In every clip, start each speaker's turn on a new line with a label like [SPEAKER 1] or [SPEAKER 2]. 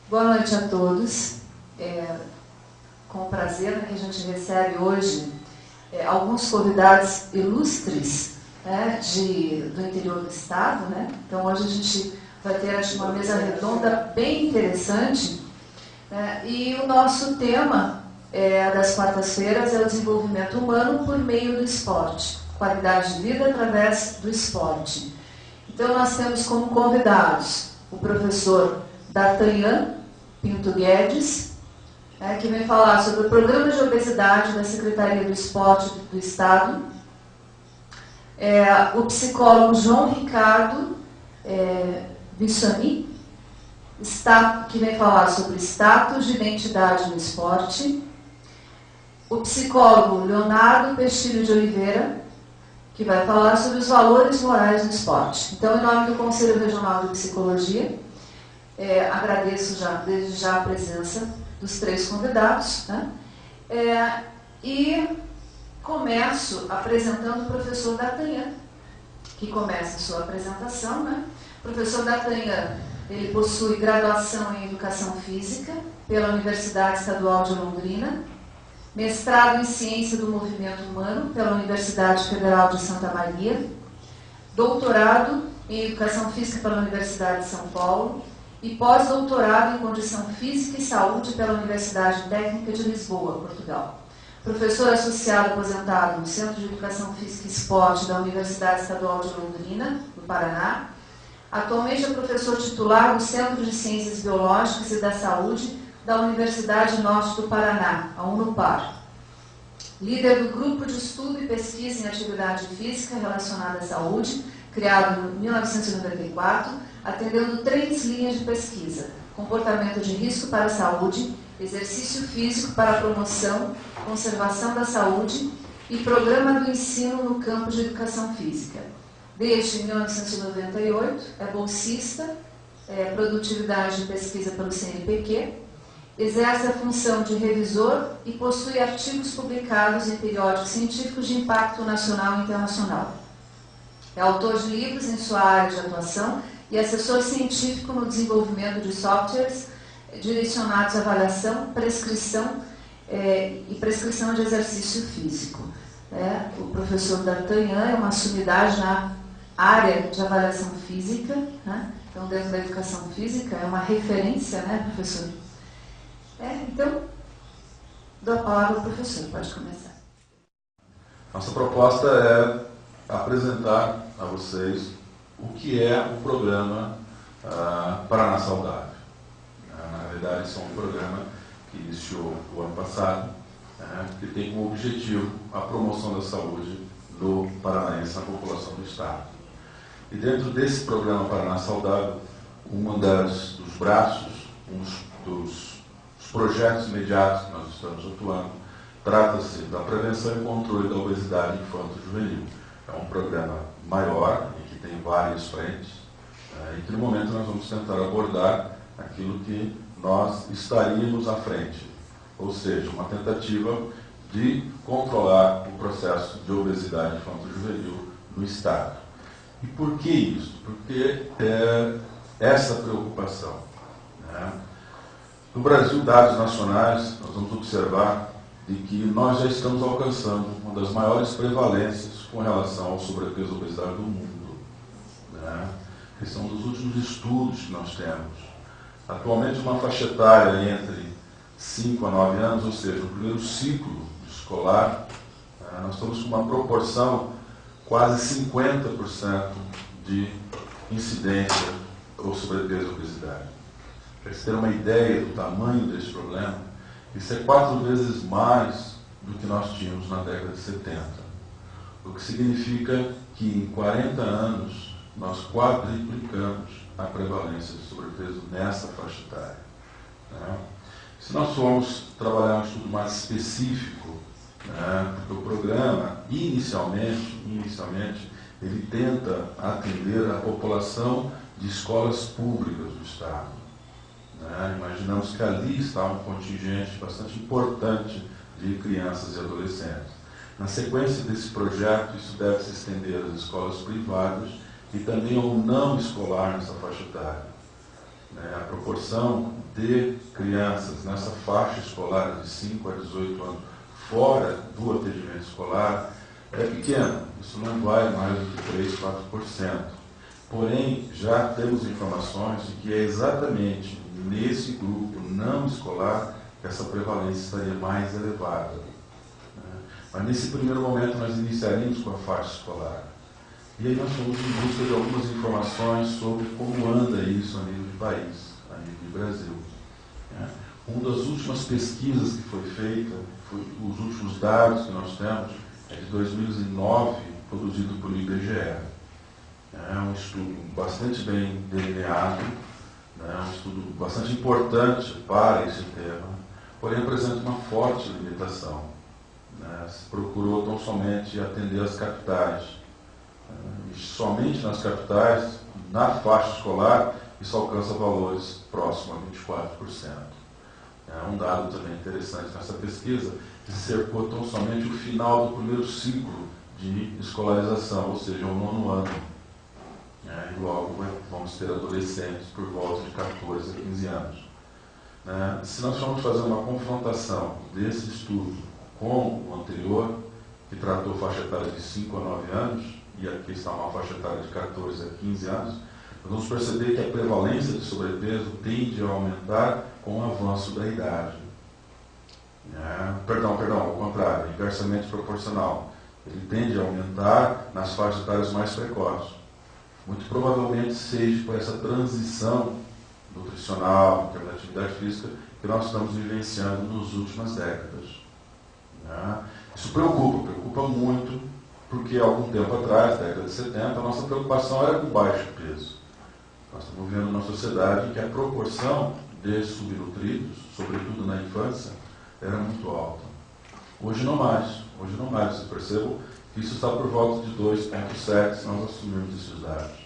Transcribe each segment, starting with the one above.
[SPEAKER 1] Boa noite a todos. Com prazer, né, que a gente recebe hoje alguns convidados ilustres, né, do interior do estado, né? Então hoje a gente vai ter, acho, uma mesa redonda bem interessante, né? E o nosso tema das quartas-feiras é o desenvolvimento humano por meio do esporte, qualidade de vida através do esporte. Então nós temos como convidados o professor D'Artagnan Pinto Guedes, que vem falar sobre o programa de obesidade da Secretaria do Esporte do Estado, o psicólogo João Ricardo Vissoni, que vem falar sobre status de identidade no esporte, o psicólogo Leonardo Pestilho de Oliveira, que vai falar sobre os valores morais no esporte. Então, em nome do Conselho Regional de Psicologia, agradeço desde já a presença dos três convidados, né? E começo apresentando o professor D'Artagnan, que começa a sua apresentação, né? O professor D'Artagnan, ele possui graduação em Educação Física pela Universidade Estadual de Londrina, mestrado em Ciência do Movimento Humano pela Universidade Federal de Santa Maria, doutorado em Educação Física pela Universidade de São Paulo e pós-doutorado em Condição Física e Saúde pela Universidade Técnica de Lisboa, Portugal. Professor associado aposentado no Centro de Educação Física e Esporte da Universidade Estadual de Londrina, no Paraná. Atualmente é professor titular do Centro de Ciências Biológicas e da Saúde da Universidade Norte do Paraná, a Unupar. Líder do Grupo de Estudo e Pesquisa em Atividade Física relacionada à saúde, criado em 1994, atendendo 3 linhas de pesquisa: comportamento de risco para a saúde, exercício físico para a promoção, conservação da saúde e programa do ensino no campo de educação física. Desde 1998, é bolsista, produtividade e pesquisa pelo CNPq, exerce a função de revisor e possui artigos publicados em periódicos científicos de impacto nacional e internacional. É autor de livros em sua área de atuação e assessor científico no desenvolvimento de softwares direcionados à avaliação, prescrição e prescrição de exercício físico. O professor D'Artagnan é uma sumidade na área de avaliação física, né? Então, dentro da educação física, é uma referência, né, professor? Então, dou a palavra ao professor, pode começar.
[SPEAKER 2] Nossa proposta é apresentar a vocês o que é o programa Paraná Saudável. Na verdade, isso é um programa que iniciou o ano passado, que tem como objetivo a promoção da saúde do paranaense na população do Estado. E dentro desse programa Paraná Saudável, dos braços, dos projetos imediatos que nós estamos atuando, trata-se da prevenção e controle da obesidade infanto-juvenil. É um programa maior e que tem várias frentes, e que no momento nós vamos tentar abordar aquilo que nós estaríamos à frente, ou seja, uma tentativa de controlar o processo de obesidade infanto-juvenil no Estado. E por que isso? Porque essa preocupação, né? No Brasil, dados nacionais, nós vamos observar de que nós já estamos alcançando uma das maiores prevalências com relação ao sobrepeso e obesidade do mundo, né? Que são dos últimos estudos que nós temos. Atualmente, uma faixa etária entre 5 a 9 anos, ou seja, no primeiro ciclo escolar, nós estamos com uma proporção quase 50% de incidência ou sobrepeso e obesidade. Para vocês terem uma ideia do tamanho desse problema, isso é 4 vezes mais do que nós tínhamos na década de 70. O que significa que em 40 anos nós quadriplicamos a prevalência de sobrepeso nessa faixa etária, né? Se nós formos trabalhar um estudo mais específico, né, porque o programa, inicialmente, ele tenta atender a população de escolas públicas do Estado. Imaginamos que ali está um contingente bastante importante de crianças e adolescentes. Na sequência desse projeto, isso deve se estender às escolas privadas e também ao não escolar nessa faixa etária. a proporção de crianças nessa faixa escolar de 5 a 18 anos fora do atendimento escolar é pequena. Isso não vai mais do que 3, 4%. Porém, já temos informações de que é exatamente nesse grupo não escolar que essa prevalência estaria mais elevada. Mas nesse primeiro momento nós iniciaríamos com a faixa escolar. E aí nós fomos em busca de algumas informações sobre como anda isso a nível de país, a nível de Brasil. Uma das últimas pesquisas que foi feita, os últimos dados que nós temos, é de 2009, produzido pelo IBGE. É um estudo bastante bem delineado, um estudo bastante importante para esse tema, porém apresenta uma forte limitação. Se procurou tão somente atender as capitais. E somente nas capitais, na faixa escolar, isso alcança valores próximos a 24%. Um dado também interessante nessa pesquisa, que cercou tão somente o final do primeiro ciclo de escolarização, ou seja, o 9º ano. E logo vamos ter adolescentes por volta de 14 a 15 anos. Se nós formos fazer uma confrontação desse estudo com o anterior, que tratou faixa etária de 5 a 9 anos, e aqui está uma faixa etária de 14 a 15 anos, nós vamos perceber que a prevalência de sobrepeso tende a aumentar com o avanço da idade. Perdão, ao contrário, inversamente proporcional. Ele tende a aumentar nas faixas etárias mais precoces. Muito provavelmente seja por essa transição nutricional, em termos de atividade física, que nós estamos vivenciando nas últimas décadas. Isso preocupa muito, porque há algum tempo atrás, década de 70, a nossa preocupação era com baixo peso. Nós estamos vendo numa sociedade que a proporção de subnutridos, sobretudo na infância, era muito alta. Hoje não mais. Vocês percebam que isso está por volta de 2,7 se nós assumirmos esses dados.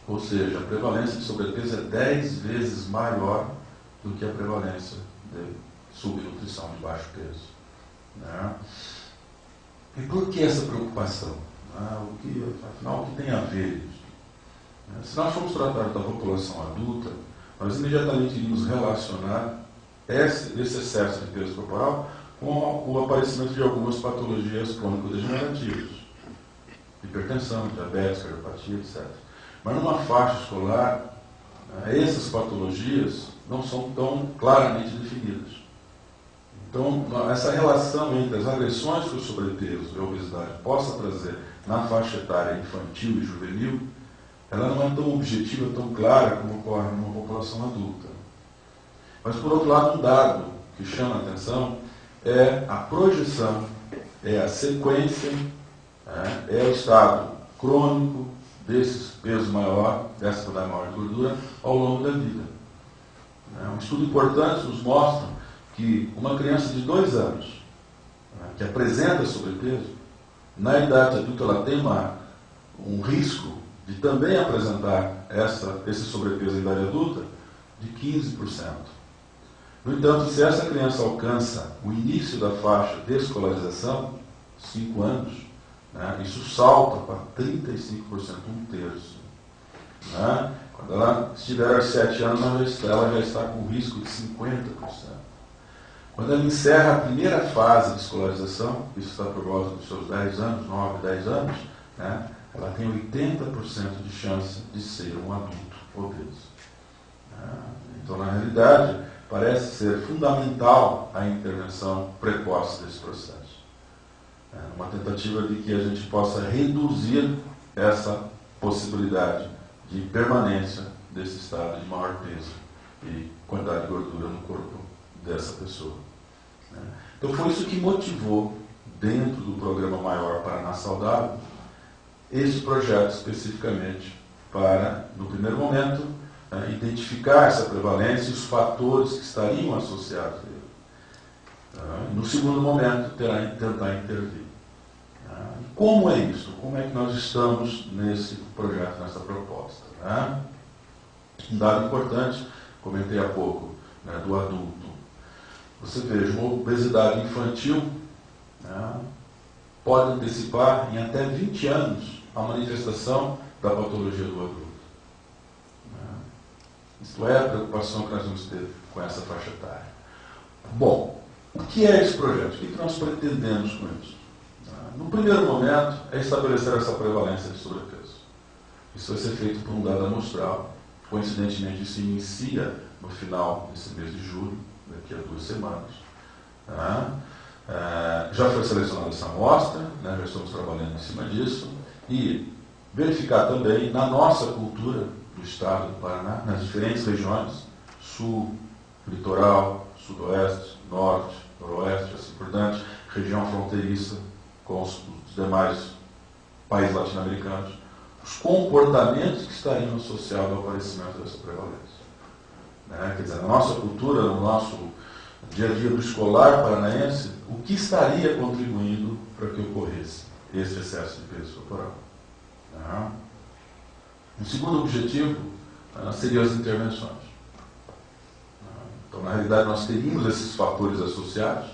[SPEAKER 2] Ou seja, a prevalência de sobrepeso é 10 vezes maior do que a prevalência de subnutrição de baixo peso. E por que essa preocupação? Afinal, o que tem a ver isso? Se nós formos tratar da população adulta, nós imediatamente iríamos relacionar esse excesso de peso corporal com o aparecimento de algumas patologias crônico-degenerativas. Hipertensão, diabetes, cardiopatia, etc. Mas numa faixa escolar, essas patologias não são tão claramente definidas. Então, essa relação entre as agressões que o sobrepeso e a obesidade possa trazer na faixa etária infantil e juvenil, ela não é tão objetiva, tão clara como ocorre numa população adulta. Mas, por outro lado, um dado que chama a atenção é a projeção, é a sequência, é o estado crônico desse peso maior, dessa quantidade maior de gordura, ao longo da vida. Um estudo importante nos mostra que uma criança de 2 anos, que apresenta sobrepeso, na idade adulta ela tem um risco de também apresentar esse sobrepeso em idade adulta de 15%. No entanto, se essa criança alcança o início da faixa de escolarização, 5 anos, isso salta para 35%, 1/3. Quando ela estiver aos 7 anos, ela já está com risco de 50%. Quando ela encerra a primeira fase de escolarização, isso está por volta dos seus 10 anos, 9, 10 anos, ela tem 80% de chance de ser um adulto obeso. Então, na realidade, parece ser fundamental a intervenção precoce desse processo. Uma tentativa de que a gente possa reduzir essa possibilidade de permanência desse estado de maior peso e quantidade de gordura no corpo dessa pessoa. Então foi isso que motivou, dentro do programa maior Paraná Saudável, esse projeto especificamente para, no primeiro momento, identificar essa prevalência e os fatores que estariam associados a ele. No segundo momento, tentar intervir. Como é isso? Como é que nós estamos nesse projeto, nessa proposta? Um dado importante, comentei há pouco, do adulto. Você veja, uma obesidade infantil pode antecipar em até 20 anos a manifestação da patologia do adulto. Isto é a preocupação que nós vamos ter com essa faixa etária. Bom, o que é esse projeto? O que nós pretendemos com isso? No primeiro momento, é estabelecer essa prevalência de sobrepeso. Isso vai ser feito por um dado amostral. Coincidentemente, isso inicia no final desse mês de julho, daqui a 2 semanas. Já foi selecionada essa amostra, né? Já estamos trabalhando em cima disso. E verificar também na nossa cultura do estado do Paraná, nas diferentes regiões, sul, litoral, sudoeste, norte, noroeste, assim por diante, região fronteiriça com os demais países latino-americanos, os comportamentos que estariam associados ao aparecimento dessa prevalência. Quer dizer, na nossa cultura, no nosso dia a dia do escolar paranaense, o que estaria contribuindo para que ocorresse esse excesso de peso corporal. O segundo objetivo seriam as intervenções. Então, na realidade, nós teríamos esses fatores associados,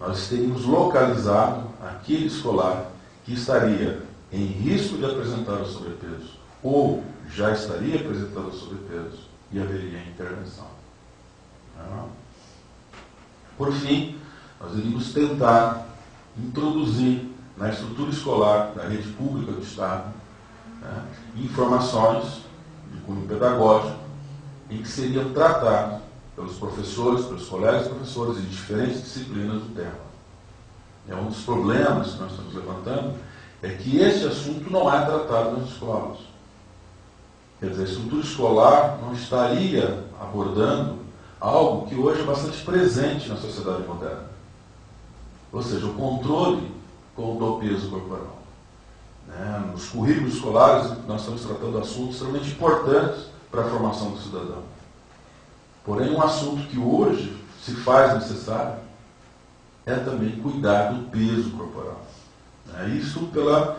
[SPEAKER 2] nós teríamos localizado aquele escolar que estaria em risco de apresentar o sobrepeso ou já estaria apresentando o sobrepeso e haveria intervenção. Por fim, nós iríamos tentar introduzir na estrutura escolar da rede pública do Estado informações de cunho pedagógico em que seriam tratados pelos professores, pelos colegas professores de diferentes disciplinas do tema. Um dos problemas que nós estamos levantando é que esse assunto não é tratado nas escolas. Quer dizer, a estrutura escolar não estaria abordando algo que hoje é bastante presente na sociedade moderna. Ou seja, o controle do peso corporal. Nos currículos escolares, nós estamos tratando assuntos extremamente importantes para a formação do cidadão. Porém, um assunto que hoje se faz necessário é também cuidar do peso corporal. Isso pela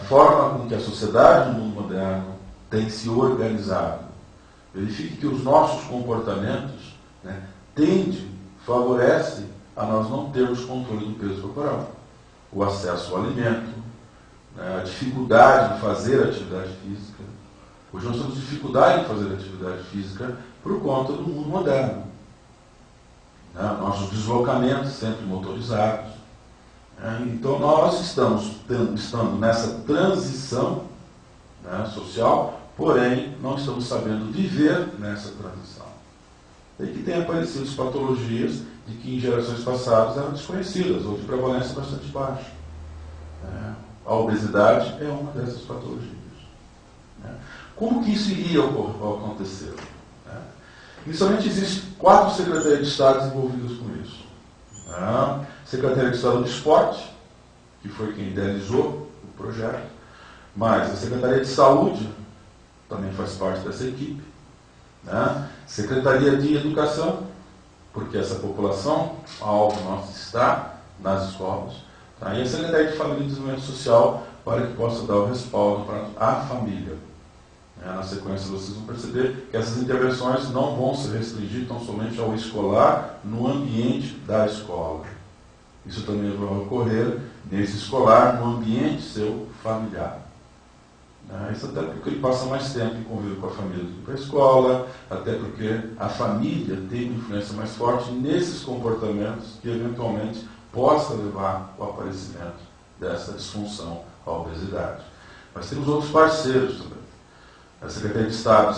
[SPEAKER 2] forma com que a sociedade do mundo moderno tem se organizado. Verifique que os nossos comportamentos favorecem a nós não termos controle do peso corporal. O acesso ao alimento, a dificuldade de fazer atividade física. Hoje nós temos dificuldade de fazer atividade física por conta do mundo moderno. Nossos deslocamentos sempre motorizados. Então nós estamos nessa transição social, porém não estamos sabendo viver nessa transição. E que tem aparecido as patologias de que em gerações passadas eram desconhecidas, ou de prevalência bastante baixa. A obesidade é uma dessas patologias. Como que isso iria acontecer? Inicialmente existem 4 secretarias de Estado envolvidas com isso. A Secretaria de Estado do Esporte, que foi quem idealizou o projeto, mas a Secretaria de Saúde também faz parte dessa equipe. Secretaria de Educação, porque essa população alvo nosso está nas escolas. E a Secretaria de Família e Desenvolvimento Social, para que possa dar o respaldo para a família. Na sequência, vocês vão perceber que essas intervenções não vão se restringir tão somente ao escolar no ambiente da escola. Isso também vai ocorrer nesse escolar no ambiente seu familiar. Isso até porque ele passa mais tempo em convívio com a família do que com a escola, até porque a família tem uma influência mais forte nesses comportamentos que eventualmente possa levar ao aparecimento dessa disfunção, à obesidade. Mas temos outros parceiros também. A Secretaria de Estado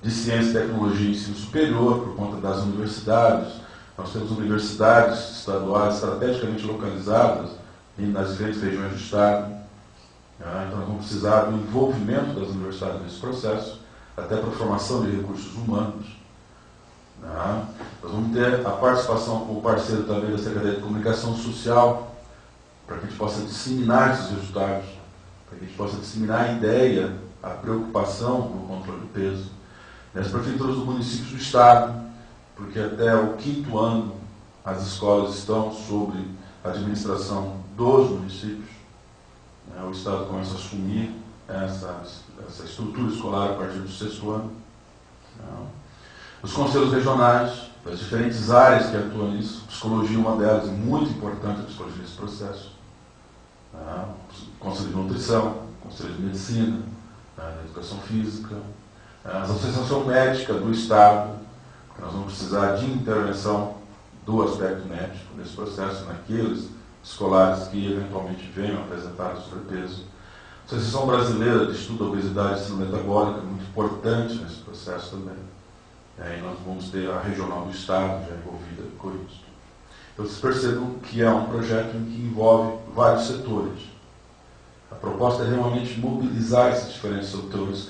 [SPEAKER 2] de Ciência, Tecnologia e Ensino Superior, por conta das universidades. Nós temos universidades estaduais estrategicamente localizadas nas diferentes regiões do Estado. Então nós vamos precisar do envolvimento das universidades nesse processo, até para a formação de recursos humanos. Nós vamos ter a participação como parceiro também da Secretaria de Comunicação Social, para que a gente possa disseminar esses resultados, para que a gente possa disseminar a ideia, a preocupação no controle do peso. As prefeituras dos municípios do Estado, porque até o 5º ano as escolas estão sob a administração dos municípios. O Estado começa a assumir essa estrutura escolar a partir do 6º ano. Os conselhos regionais, as diferentes áreas que atuam nisso, psicologia é uma delas, é muito importante a psicologia nesse processo. Conselho de nutrição, conselho de medicina, educação física, a Associação Médica do Estado, que nós vamos precisar de intervenção do aspecto médico nesse processo, naqueles escolares que eventualmente venham apresentar sobrepeso. A Associação Brasileira de Estudo da Obesidade e Síndrome Metabólica é muito importante nesse processo também. E aí nós vamos ter a Regional do Estado já envolvida com isso. Então vocês percebam que é um projeto em que envolve vários setores. A proposta é realmente mobilizar esses diferentes setores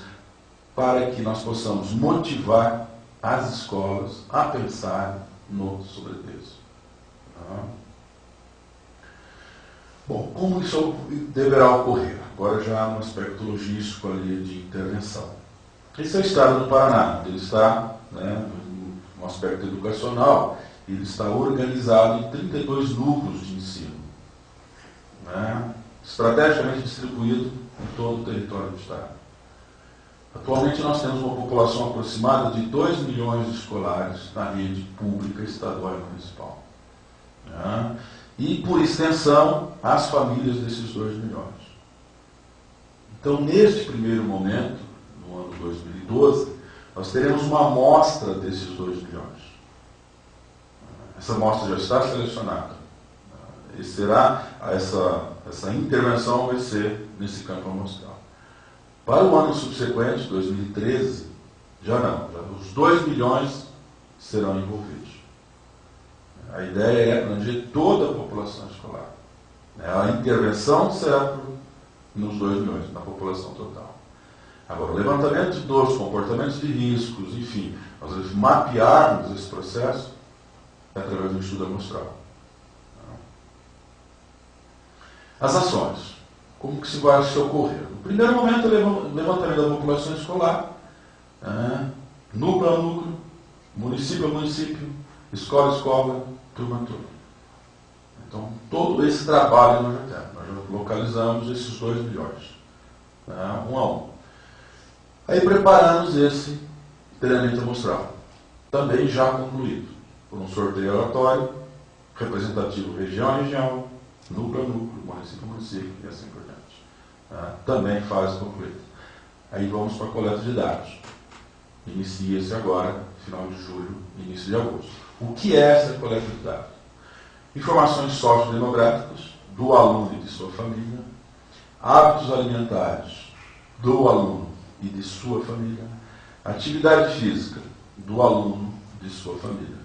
[SPEAKER 2] para que nós possamos motivar as escolas a pensar no sobrepeso. Bom, como isso deverá ocorrer? Agora já no aspecto logístico ali de intervenção. Esse é o estado do Paraná, ele está, no aspecto educacional, ele está organizado em 32 núcleos de ensino, estrategicamente distribuído em todo o território do estado. Atualmente nós temos uma população aproximada de 2 milhões de escolares na rede pública, estadual e municipal. E, por extensão, as famílias desses 2 milhões. Então, neste primeiro momento, no ano 2012, nós teremos uma amostra desses 2 milhões. Essa amostra já está selecionada. E será essa intervenção vai ser nesse campo amostral. Para o ano subsequente, 2013, já os 2 milhões serão envolvidos. A ideia é abranger toda a população escolar. A intervenção será nos 2 milhões, na população total. Agora, o levantamento dos comportamentos de riscos, enfim, nós mapearmos esse processo através do estudo amostral. As ações. Como que se vai se ocorrer? No primeiro momento, o levantamento da população escolar, núcleo a núcleo, município a município, escola a escola, turma a turma. Então, todo esse trabalho nós já temos. Nós já localizamos esses 2 milhões, um a um. Aí preparamos esse treinamento amostral, também já concluído, por um sorteio aleatório, representativo região a região, núcleo a núcleo, município a município e assim por diante. Também fase concluída. Aí vamos para a coleta de dados. Inicia-se agora, final de julho, início de agosto. O que é essa coleta de dados? Informações sociodemográficas do aluno e de sua família, hábitos alimentares do aluno e de sua família, atividade física do aluno e de sua família.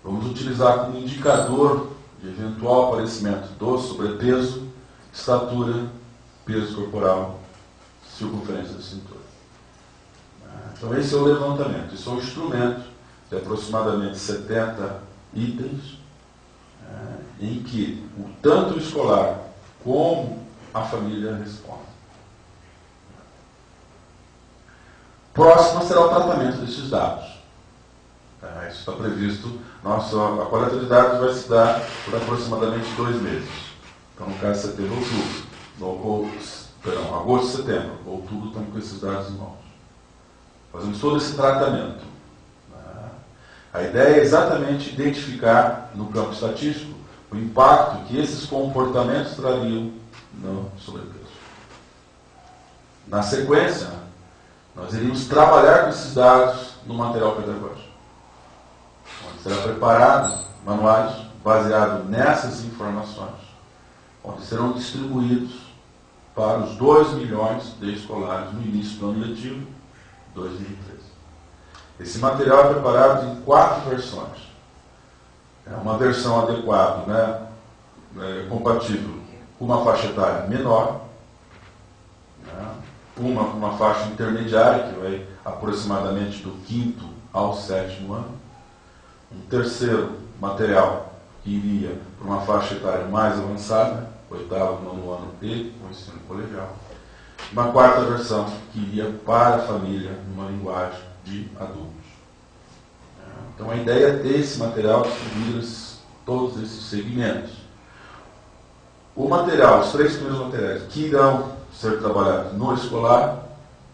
[SPEAKER 2] Vamos utilizar como indicador de eventual aparecimento do sobrepeso, estatura, peso corporal, circunferência da cintura. Então esse é o levantamento, esse é um instrumento de aproximadamente 70 itens, em que tanto o escolar como a família respondem. Próximo será o tratamento desses dados. Isso está previsto. A coleta de dados vai se dar por aproximadamente 2 meses. Então, no caso, setembro, outubro. Agosto, setembro. Outubro, estamos com esses dados em mãos. Fazemos todo esse tratamento. A ideia é exatamente identificar, no campo estatístico, o impacto que esses comportamentos trariam no sobrepeso. Na sequência, nós iríamos trabalhar com esses dados no material pedagógico, onde será preparado manuais baseados nessas informações, onde serão distribuídos para os 2 milhões de escolares no início do ano letivo 2013. Esse material é preparado em 4 versões. É uma versão adequada, compatível com uma faixa etária menor, uma faixa intermediária, que vai aproximadamente do 5º ao 7º ano. Um terceiro material que iria para uma faixa etária mais avançada, 8º, 9º ano e o ensino colegial. Uma 4ª versão que iria para a família, numa linguagem de adultos. Então a ideia é ter esse material distribuído todos esses segmentos. O material, os 3 primeiros materiais que irão ser trabalhados no escolar,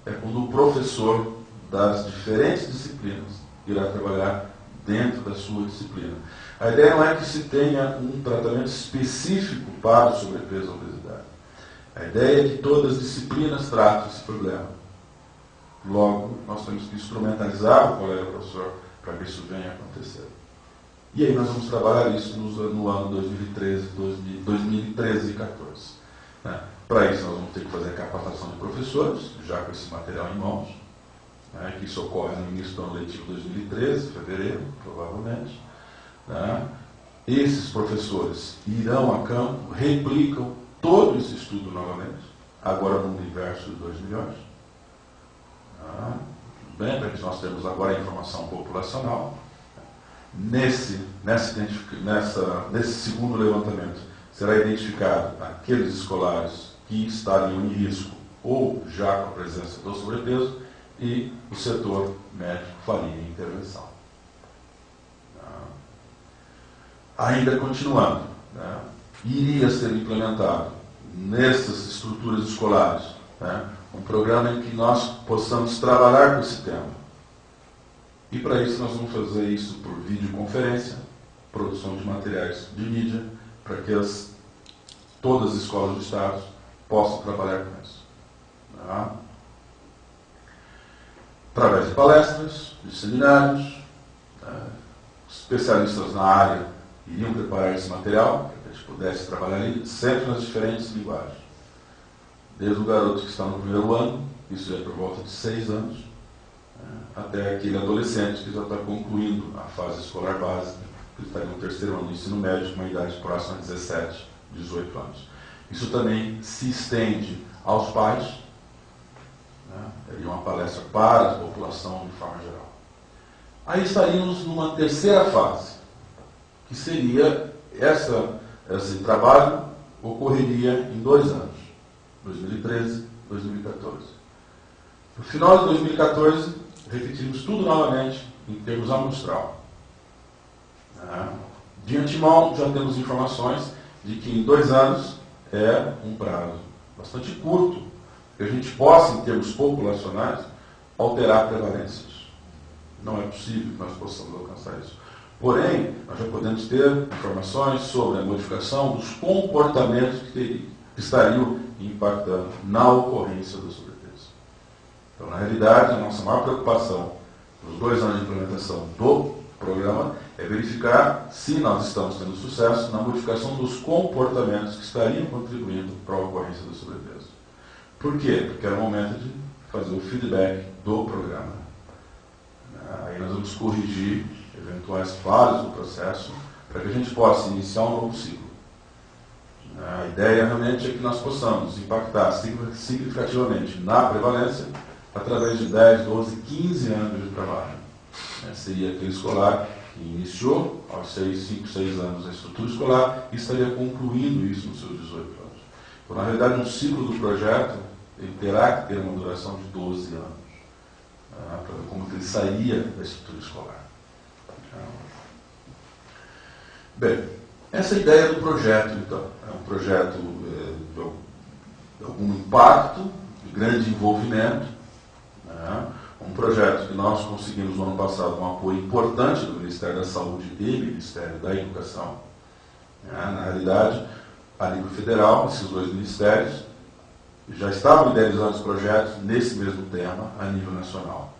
[SPEAKER 2] é quando o professor das diferentes disciplinas irá trabalhar dentro da sua disciplina. A ideia não é que se tenha um tratamento específico para o sobrepeso e a obesidade. A ideia é que todas as disciplinas tratem esse problema. Logo, nós temos que instrumentalizar o colega professor para que isso venha a acontecer. E aí nós vamos trabalhar isso no ano 2013 e 2014. Né? Para isso, nós vamos ter que fazer a capacitação de professores, já com esse material em mãos, né? Que isso ocorre no início do ano letivo 2013, fevereiro, provavelmente. Né? Esses professores irão a campo, replicam todo esse estudo novamente, agora no universo de 2 milhões. Bem, para que nós temos agora a informação populacional. Nesse segundo levantamento, será identificado aqueles escolares que estariam em risco ou já com a presença do sobrepeso, e o setor médico faria a intervenção. Ainda continuando, né, iria ser implementado nessas estruturas escolares, né, um programa em que nós possamos trabalhar com esse tema. E para isso nós vamos fazer isso por videoconferência, produção de materiais de mídia, para que todas as escolas do Estado possam trabalhar com isso. Tá? Através de palestras, de seminários, especialistas na área iriam preparar esse material, para que a gente pudesse trabalhar ali, sempre nas diferentes linguagens. Desde o garoto que está no primeiro ano, isso já é por volta de 6 anos, até aquele adolescente que já está concluindo a fase escolar básica, que está no terceiro ano do ensino médio, com uma idade próxima a 17, 18 anos. Isso também se estende aos pais, né? Seria uma palestra para a população de forma geral. Aí estaríamos numa terceira fase, que seria esse trabalho ocorreria em 2 anos, 2013 e 2014. No final de 2014, repetimos tudo novamente em termos amostral. De antemão, já temos informações de que em 2 anos é um prazo bastante curto, que a gente possa, em termos populacionais, alterar prevalências. Não é possível que nós possamos alcançar isso. Porém, nós já podemos ter informações sobre a modificação dos comportamentos que estariam impactando na ocorrência do sobrepeso. Então, na realidade, a nossa maior preocupação nos 2 anos de implementação do programa é verificar se nós estamos tendo sucesso na modificação dos comportamentos que estariam contribuindo para a ocorrência do sobrepeso. Por quê? Porque era o momento de fazer o feedback do programa. Aí nós vamos corrigir eventuais falhas do processo para que a gente possa iniciar um novo ciclo. A ideia realmente é que nós possamos impactar significativamente na prevalência através de 10, 12, 15 anos de trabalho. Seria aquele escolar que iniciou aos 5, 6 anos a estrutura escolar e estaria concluindo isso nos seus 18 anos. Então, na realidade, um ciclo do projeto ele terá que ter uma duração de 12 anos, para ver como ele sairia da estrutura escolar. Bem, essa é a ideia do projeto, então. É um projeto de algum impacto, de grande envolvimento, um projeto que nós conseguimos no ano passado um apoio importante do Ministério da Saúde e Ministério da Educação. Na realidade, a nível federal, esses 2 ministérios já estavam idealizando os projetos nesse mesmo tema a nível nacional.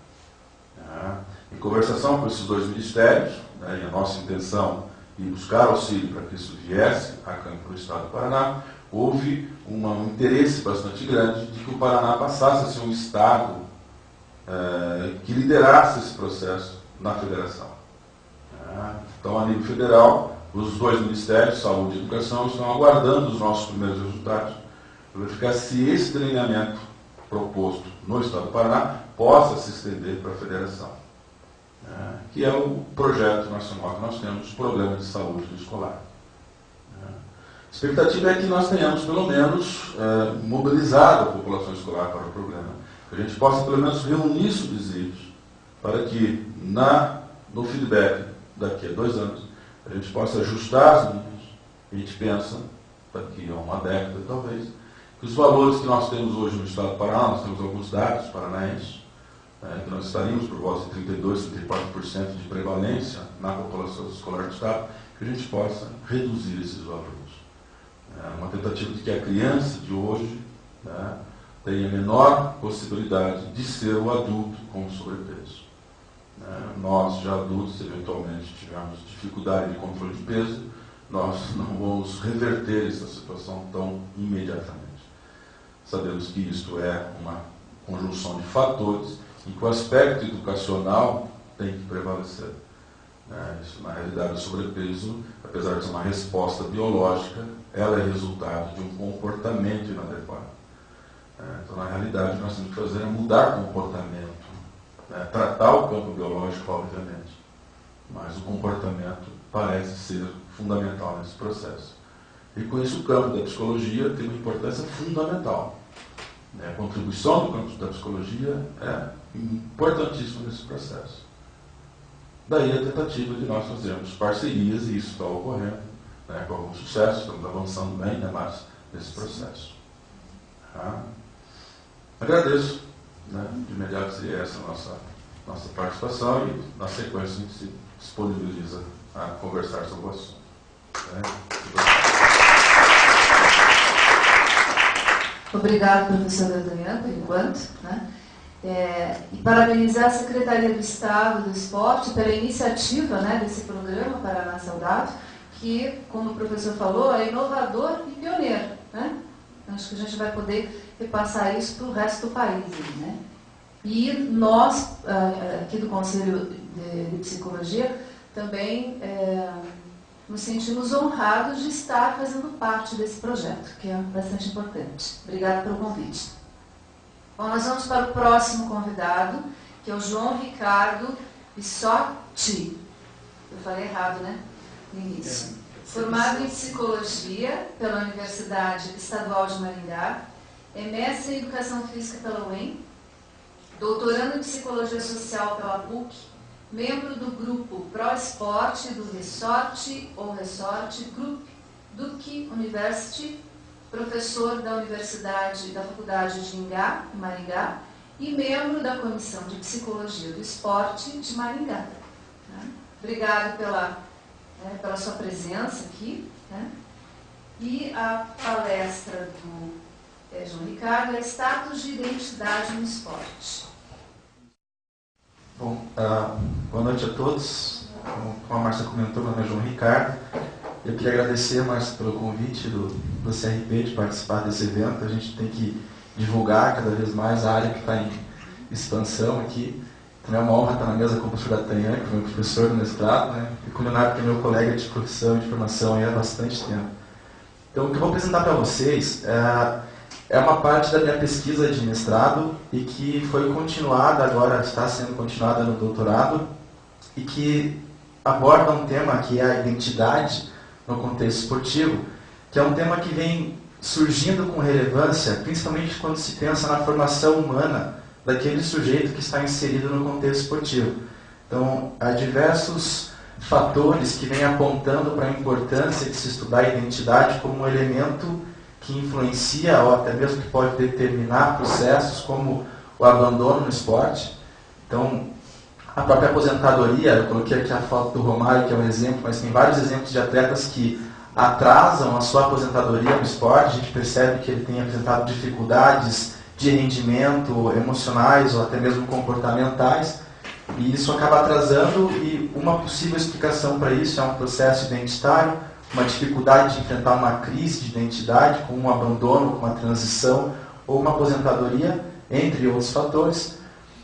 [SPEAKER 2] Em conversação com esses 2 ministérios, e a nossa intenção em buscar auxílio para que isso viesse a campo do Estado do Paraná, houve um interesse bastante grande de que o Paraná passasse a ser um Estado que liderasse esse processo na federação. Então, a nível federal, os 2 ministérios, Saúde e Educação, estão aguardando os nossos primeiros resultados para verificar se esse treinamento proposto no Estado do Paraná possa se estender para a federação, que é o projeto nacional que nós temos dos problemas de saúde escolar. A expectativa é que nós tenhamos, pelo menos, mobilizado a população escolar para o problema, que a gente possa, pelo menos, reunir subsídios para que, no feedback daqui a 2 anos, a gente possa ajustar as linhas. A gente pensa, daqui a uma década, talvez, que os valores que nós temos hoje no Estado do Paraná, nós temos alguns dados paranaenses, que nós estaríamos por volta de 32%, 34% de prevalência na população escolar do Estado, que a gente possa reduzir esses valores. Uma tentativa de que a criança de hoje tem a menor possibilidade de ser o adulto com sobrepeso. Nós, já adultos, eventualmente tivemos dificuldade de controle de peso, nós não vamos reverter essa situação tão imediatamente. Sabemos que isto é uma conjunção de fatores em que o aspecto educacional tem que prevalecer. Isso, na realidade, o sobrepeso, apesar de ser uma resposta biológica, ela é resultado de um comportamento inadequado. Então, na realidade, nós temos que fazer é mudar o comportamento, tratar o campo biológico, obviamente, mas o comportamento parece ser fundamental nesse processo. E com isso o campo da psicologia tem uma importância fundamental. A contribuição do campo da psicologia é importantíssima nesse processo. Daí a tentativa de nós fazermos parcerias, e isso está ocorrendo com algum sucesso, estamos avançando bem ainda mais nesse processo. Agradeço, de imediato seria essa a nossa participação, e na sequência a gente se disponibiliza a conversar sobre o assunto.
[SPEAKER 1] Obrigado, professor D'Artagnan, por enquanto. E parabenizar a Secretaria do Estado do Esporte pela iniciativa desse programa Paraná Saudável, que, como o professor falou, é inovador e pioneiro. Acho que a gente vai poder repassar isso para o resto do país. E nós, aqui do Conselho de Psicologia, também nos sentimos honrados de estar fazendo parte desse projeto, que é bastante importante. Obrigada pelo convite. Bom, nós vamos para o próximo convidado, que é o João Ricardo Bissotti. Eu falei errado, no início. Formado em Psicologia pela Universidade Estadual de Maringá, é mestre em Educação Física pela UEM, doutorando em Psicologia Social pela PUC, membro do grupo Pro Esporte do Resort Group Duke University, professor da Faculdade de Ingá, em Maringá, e membro da Comissão de Psicologia do Esporte de Maringá. Obrigado pela sua presença aqui. E a palestra do João Ricardo é Status de Identidade no Esporte.
[SPEAKER 3] Bom, boa noite a todos. Como a Márcia comentou, meu nome é João Ricardo. Eu queria agradecer, Márcia, pelo convite do CRP de participar desse evento. A gente tem que divulgar cada vez mais a área que está em expansão aqui. Também é uma honra estar na mesa com o professor D'Artagnan, que foi meu professor do mestrado, e com o Leonardo, que é meu colega de profissão e de formação há bastante tempo. Então, o que eu vou apresentar para vocês é uma parte da minha pesquisa de mestrado e que foi continuada, agora está sendo continuada no doutorado, e que aborda um tema que é a identidade no contexto esportivo, que é um tema que vem surgindo com relevância, principalmente quando se pensa na formação humana daquele sujeito que está inserido no contexto esportivo. Então, há diversos fatores que vêm apontando para a importância de se estudar a identidade como um elemento que influencia ou até mesmo que pode determinar processos como o abandono no esporte. Então, a própria aposentadoria, eu coloquei aqui a foto do Romário, que é um exemplo, mas tem vários exemplos de atletas que atrasam a sua aposentadoria no esporte. A gente percebe que ele tem apresentado dificuldades de rendimento emocionais ou até mesmo comportamentais, e isso acaba atrasando, e uma possível explicação para isso é um processo identitário, uma dificuldade de enfrentar uma crise de identidade, com um abandono, com uma transição ou uma aposentadoria, entre outros fatores.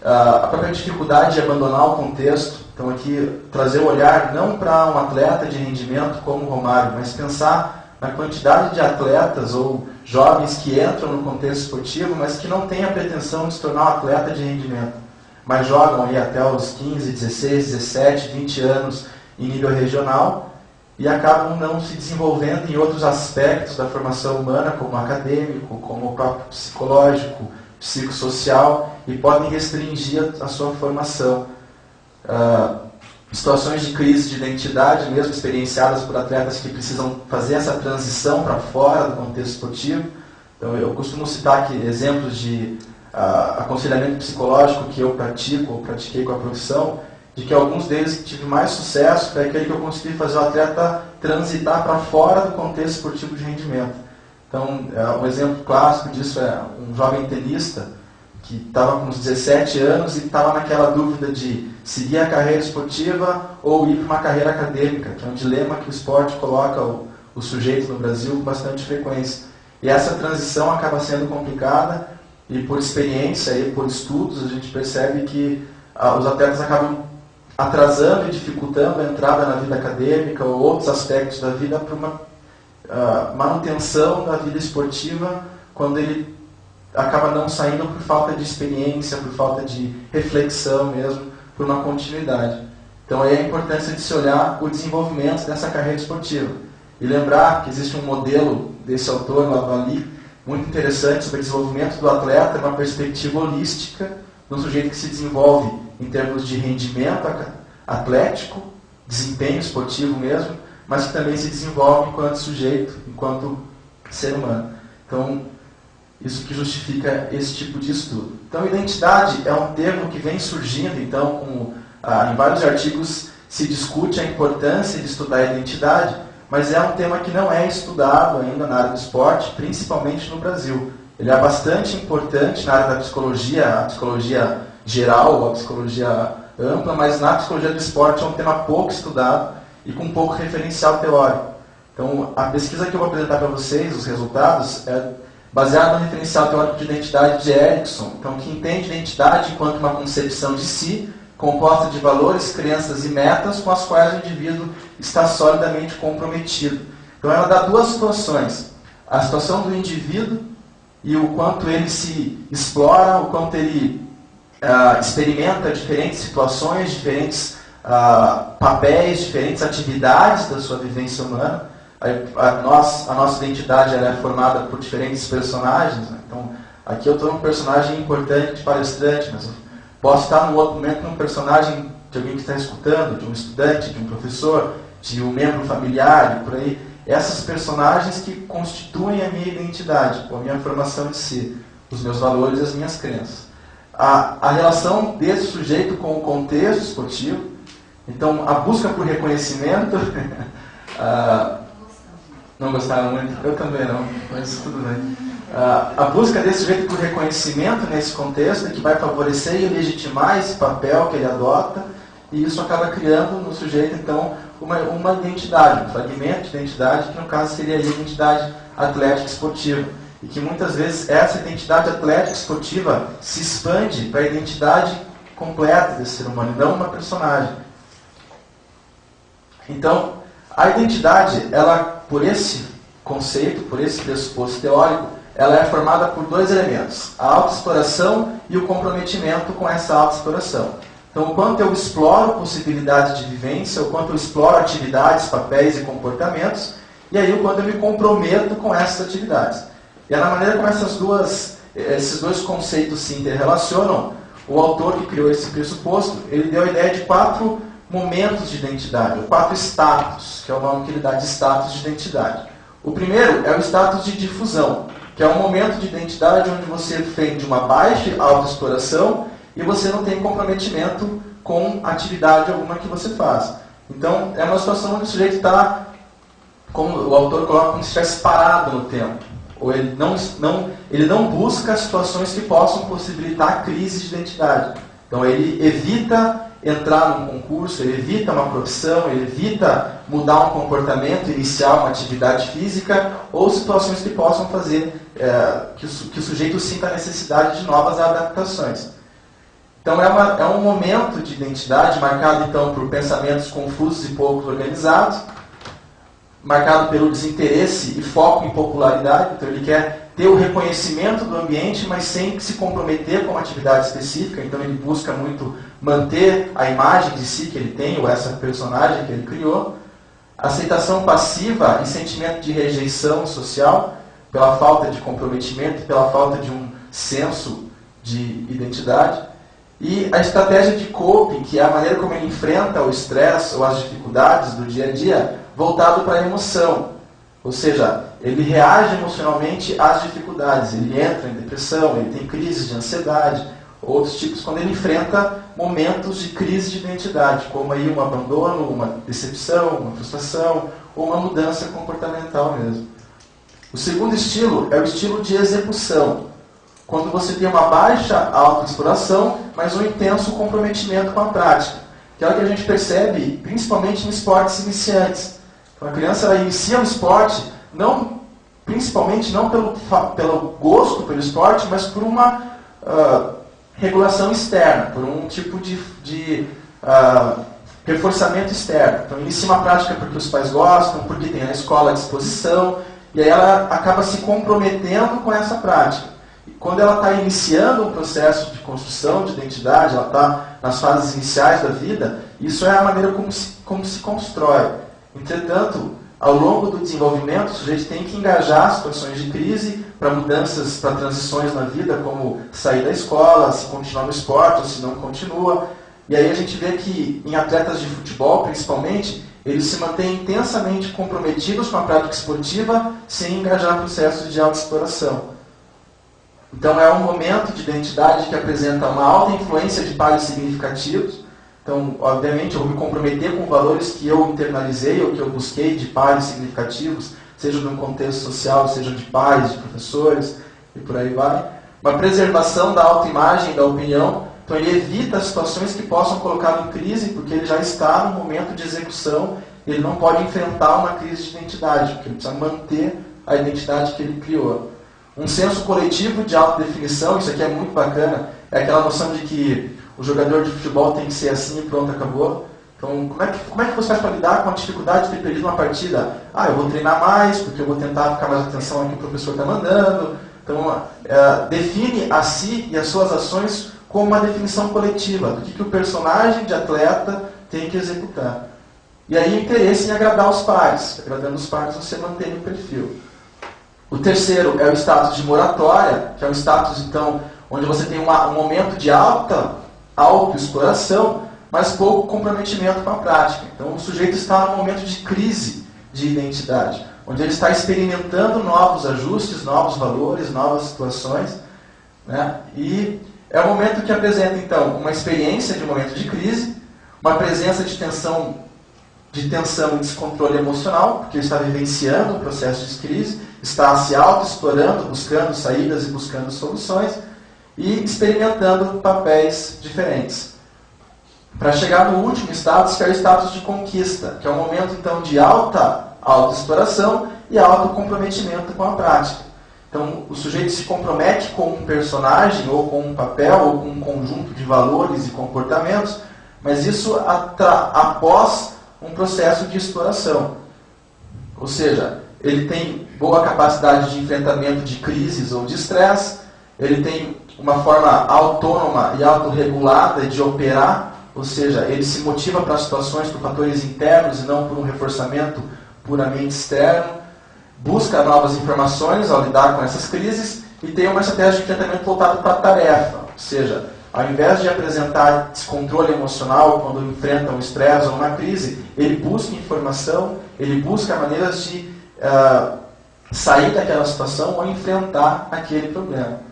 [SPEAKER 3] A própria dificuldade de abandonar o contexto, então aqui trazer o olhar não para um atleta de rendimento como o Romário, mas pensar na quantidade de atletas ou jovens que entram no contexto esportivo, mas que não têm a pretensão de se tornar um atleta de rendimento, mas jogam aí até os 15, 16, 17, 20 anos em nível regional e acabam não se desenvolvendo em outros aspectos da formação humana, como acadêmico, como o próprio psicológico, psicossocial, e podem restringir a sua formação. Situações de crise de identidade, mesmo experienciadas por atletas que precisam fazer essa transição para fora do contexto esportivo. Então, eu costumo citar aqui exemplos de aconselhamento psicológico que eu pratico, ou pratiquei com a profissão, de que alguns deles que tive mais sucesso foi aquele que eu consegui fazer o atleta transitar para fora do contexto esportivo de rendimento. Então, um exemplo clássico disso é um jovem tenista que estava com uns 17 anos e estava naquela dúvida de seguir a carreira esportiva ou ir para uma carreira acadêmica, que é um dilema que o esporte coloca o sujeito no Brasil com bastante frequência. E essa transição acaba sendo complicada e por experiência e por estudos a gente percebe que os atletas acabam atrasando e dificultando a entrada na vida acadêmica ou outros aspectos da vida para uma manutenção da vida esportiva quando ele acaba não saindo por falta de experiência, por falta de reflexão mesmo, por uma continuidade. Então aí a importância de se olhar o desenvolvimento dessa carreira esportiva. E lembrar que existe um modelo desse autor, Lavali, muito interessante sobre o desenvolvimento do atleta, uma perspectiva holística do sujeito que se desenvolve em termos de rendimento atlético, desempenho esportivo mesmo, mas que também se desenvolve enquanto sujeito, enquanto ser humano. Então, isso que justifica esse tipo de estudo. Então, identidade é um termo que vem surgindo, então, em vários artigos se discute a importância de estudar a identidade, mas é um tema que não é estudado ainda na área do esporte, principalmente no Brasil. Ele é bastante importante na área da psicologia, a psicologia geral, a psicologia ampla, mas na psicologia do esporte é um tema pouco estudado e com pouco referencial teórico. Então, a pesquisa que eu vou apresentar para vocês, os resultados, é baseada no referencial teórico de identidade de Erickson, então, que entende identidade enquanto uma concepção de si, composta de valores, crenças e metas com as quais o indivíduo está solidamente comprometido. Então, ela dá duas situações. A situação do indivíduo e o quanto ele se explora, o quanto ele experimenta diferentes situações, diferentes papéis, diferentes atividades da sua vivência humana. A nossa identidade ela é formada por diferentes personagens, né? Então, aqui eu estou num personagem importante de palestrante, mas eu posso estar num outro momento num personagem de alguém que está escutando, de um estudante, de um professor, de um membro familiar, e por aí. Essas personagens que constituem a minha identidade, a minha formação de si, os meus valores e as minhas crenças. A relação desse sujeito com o contexto esportivo, então a busca por reconhecimento, não gostaram muito? Eu também não, mas tudo bem. A busca desse sujeito por reconhecimento nesse contexto é que vai favorecer e legitimar esse papel que ele adota, e isso acaba criando no sujeito, então, uma identidade, um fragmento de identidade, que no caso seria a identidade atlética esportiva. E que muitas vezes essa identidade atlética esportiva se expande para a identidade completa desse ser humano, não uma personagem. Então, a identidade, ela, por esse conceito, por esse pressuposto teórico, ela é formada por dois elementos, a autoexploração e o comprometimento com essa autoexploração. Então, o quanto eu exploro possibilidades de vivência, o quanto eu exploro atividades, papéis e comportamentos, e aí o quanto eu me comprometo com essas atividades. E é na maneira como esses dois conceitos se interrelacionam, o autor que criou esse pressuposto, ele deu a ideia de 4 momentos de identidade, ou 4 status, que é o nome que ele dá de status de identidade. O primeiro é o status de difusão, que é um momento de identidade onde você tem de uma baixa autoexploração e você não tem comprometimento com atividade alguma que você faz. Então, é uma situação onde o sujeito está, como o autor coloca, como se estivesse parado no tempo. Ou ele não busca situações que possam possibilitar crises de identidade. Então, ele evita entrar num concurso, ele evita uma profissão, ele evita mudar um comportamento, iniciar uma atividade física, ou situações que possam fazer que o sujeito sinta a necessidade de novas adaptações. Então, é um momento de identidade marcado, então, por pensamentos confusos e pouco organizados, marcado pelo desinteresse e foco em popularidade. Então, ele quer ter o reconhecimento do ambiente, mas sem se comprometer com uma atividade específica. Então, ele busca muito manter a imagem de si que ele tem, ou essa personagem que ele criou. Aceitação passiva e sentimento de rejeição social, pela falta de comprometimento, pela falta de um senso de identidade. E a estratégia de coping, que é a maneira como ele enfrenta o estresse ou as dificuldades do dia a dia, voltado para a emoção. Ou seja, ele reage emocionalmente às dificuldades, ele entra em depressão, ele tem crises de ansiedade, outros tipos, quando ele enfrenta momentos de crise de identidade, como aí um abandono, uma decepção, uma frustração, ou uma mudança comportamental mesmo. O segundo estilo é o estilo de execução, quando você tem uma baixa autoexploração, mas um intenso comprometimento com a prática, que é o que a gente percebe principalmente em esportes iniciantes. Então, a criança ela inicia o esporte, principalmente não pelo gosto pelo esporte, mas por uma regulação externa, por um tipo de reforçamento externo. Então, inicia uma prática porque os pais gostam, porque tem a escola à disposição, e aí ela acaba se comprometendo com essa prática. E quando ela está iniciando um processo de construção de identidade, ela está nas fases iniciais da vida, isso é a maneira como se constrói. Entretanto, ao longo do desenvolvimento, o sujeito tem que engajar situações de crise para mudanças, para transições na vida, como sair da escola, se continuar no esporte ou se não continua. E aí a gente vê que em atletas de futebol, principalmente, eles se mantêm intensamente comprometidos com a prática esportiva sem engajar processos de autoexploração. Então é um momento de identidade que apresenta uma alta influência de pares significativos. Então, obviamente, eu vou me comprometer com valores que eu internalizei ou que eu busquei de pares significativos, seja no contexto social, seja de pais, de professores, e por aí vai. Uma preservação da autoimagem e da opinião. Então, ele evita situações que possam colocá-lo em crise, porque ele já está no momento de execução, ele não pode enfrentar uma crise de identidade, porque ele precisa manter a identidade que ele criou. Um senso coletivo de autodefinição, isso aqui é muito bacana, é aquela noção de que o jogador de futebol tem que ser assim e pronto, acabou. Então, como é que você faz para lidar com a dificuldade de ter perdido uma partida? Eu vou treinar mais, porque eu vou tentar ficar mais atenção ao que o professor está mandando. Então, define a si e as suas ações como uma definição coletiva, do que o personagem de atleta tem que executar. E aí, interesse em agradar os pares. Agradando os pares, você mantém o perfil. O terceiro é o status de moratória, que é um status, então, onde você tem um momento de alta autoexploração, mas pouco comprometimento com a prática. Então, o sujeito está num momento de crise de identidade, onde ele está experimentando novos ajustes, novos valores, novas situações, né? E é o momento que apresenta, então, uma experiência de momento de crise, uma presença de tensão e descontrole emocional, porque ele está vivenciando um processo de crise, está se autoexplorando, buscando saídas e buscando soluções, e experimentando papéis diferentes. Para chegar no último status, que é o status de conquista, que é um momento, então, de alta autoexploração e alto comprometimento com a prática. Então, o sujeito se compromete com um personagem, ou com um papel, ou com um conjunto de valores e comportamentos, mas isso após um processo de exploração. Ou seja, ele tem boa capacidade de enfrentamento de crises ou de estresse, ele tem uma forma autônoma e autorregulada de operar, ou seja, ele se motiva para situações por fatores internos e não por um reforçamento puramente externo, busca novas informações ao lidar com essas crises e tem uma estratégia de enfrentamento voltada para a tarefa, ou seja, ao invés de apresentar descontrole emocional quando enfrenta um estresse ou uma crise, ele busca informação, ele busca maneiras de sair daquela situação ou enfrentar aquele problema.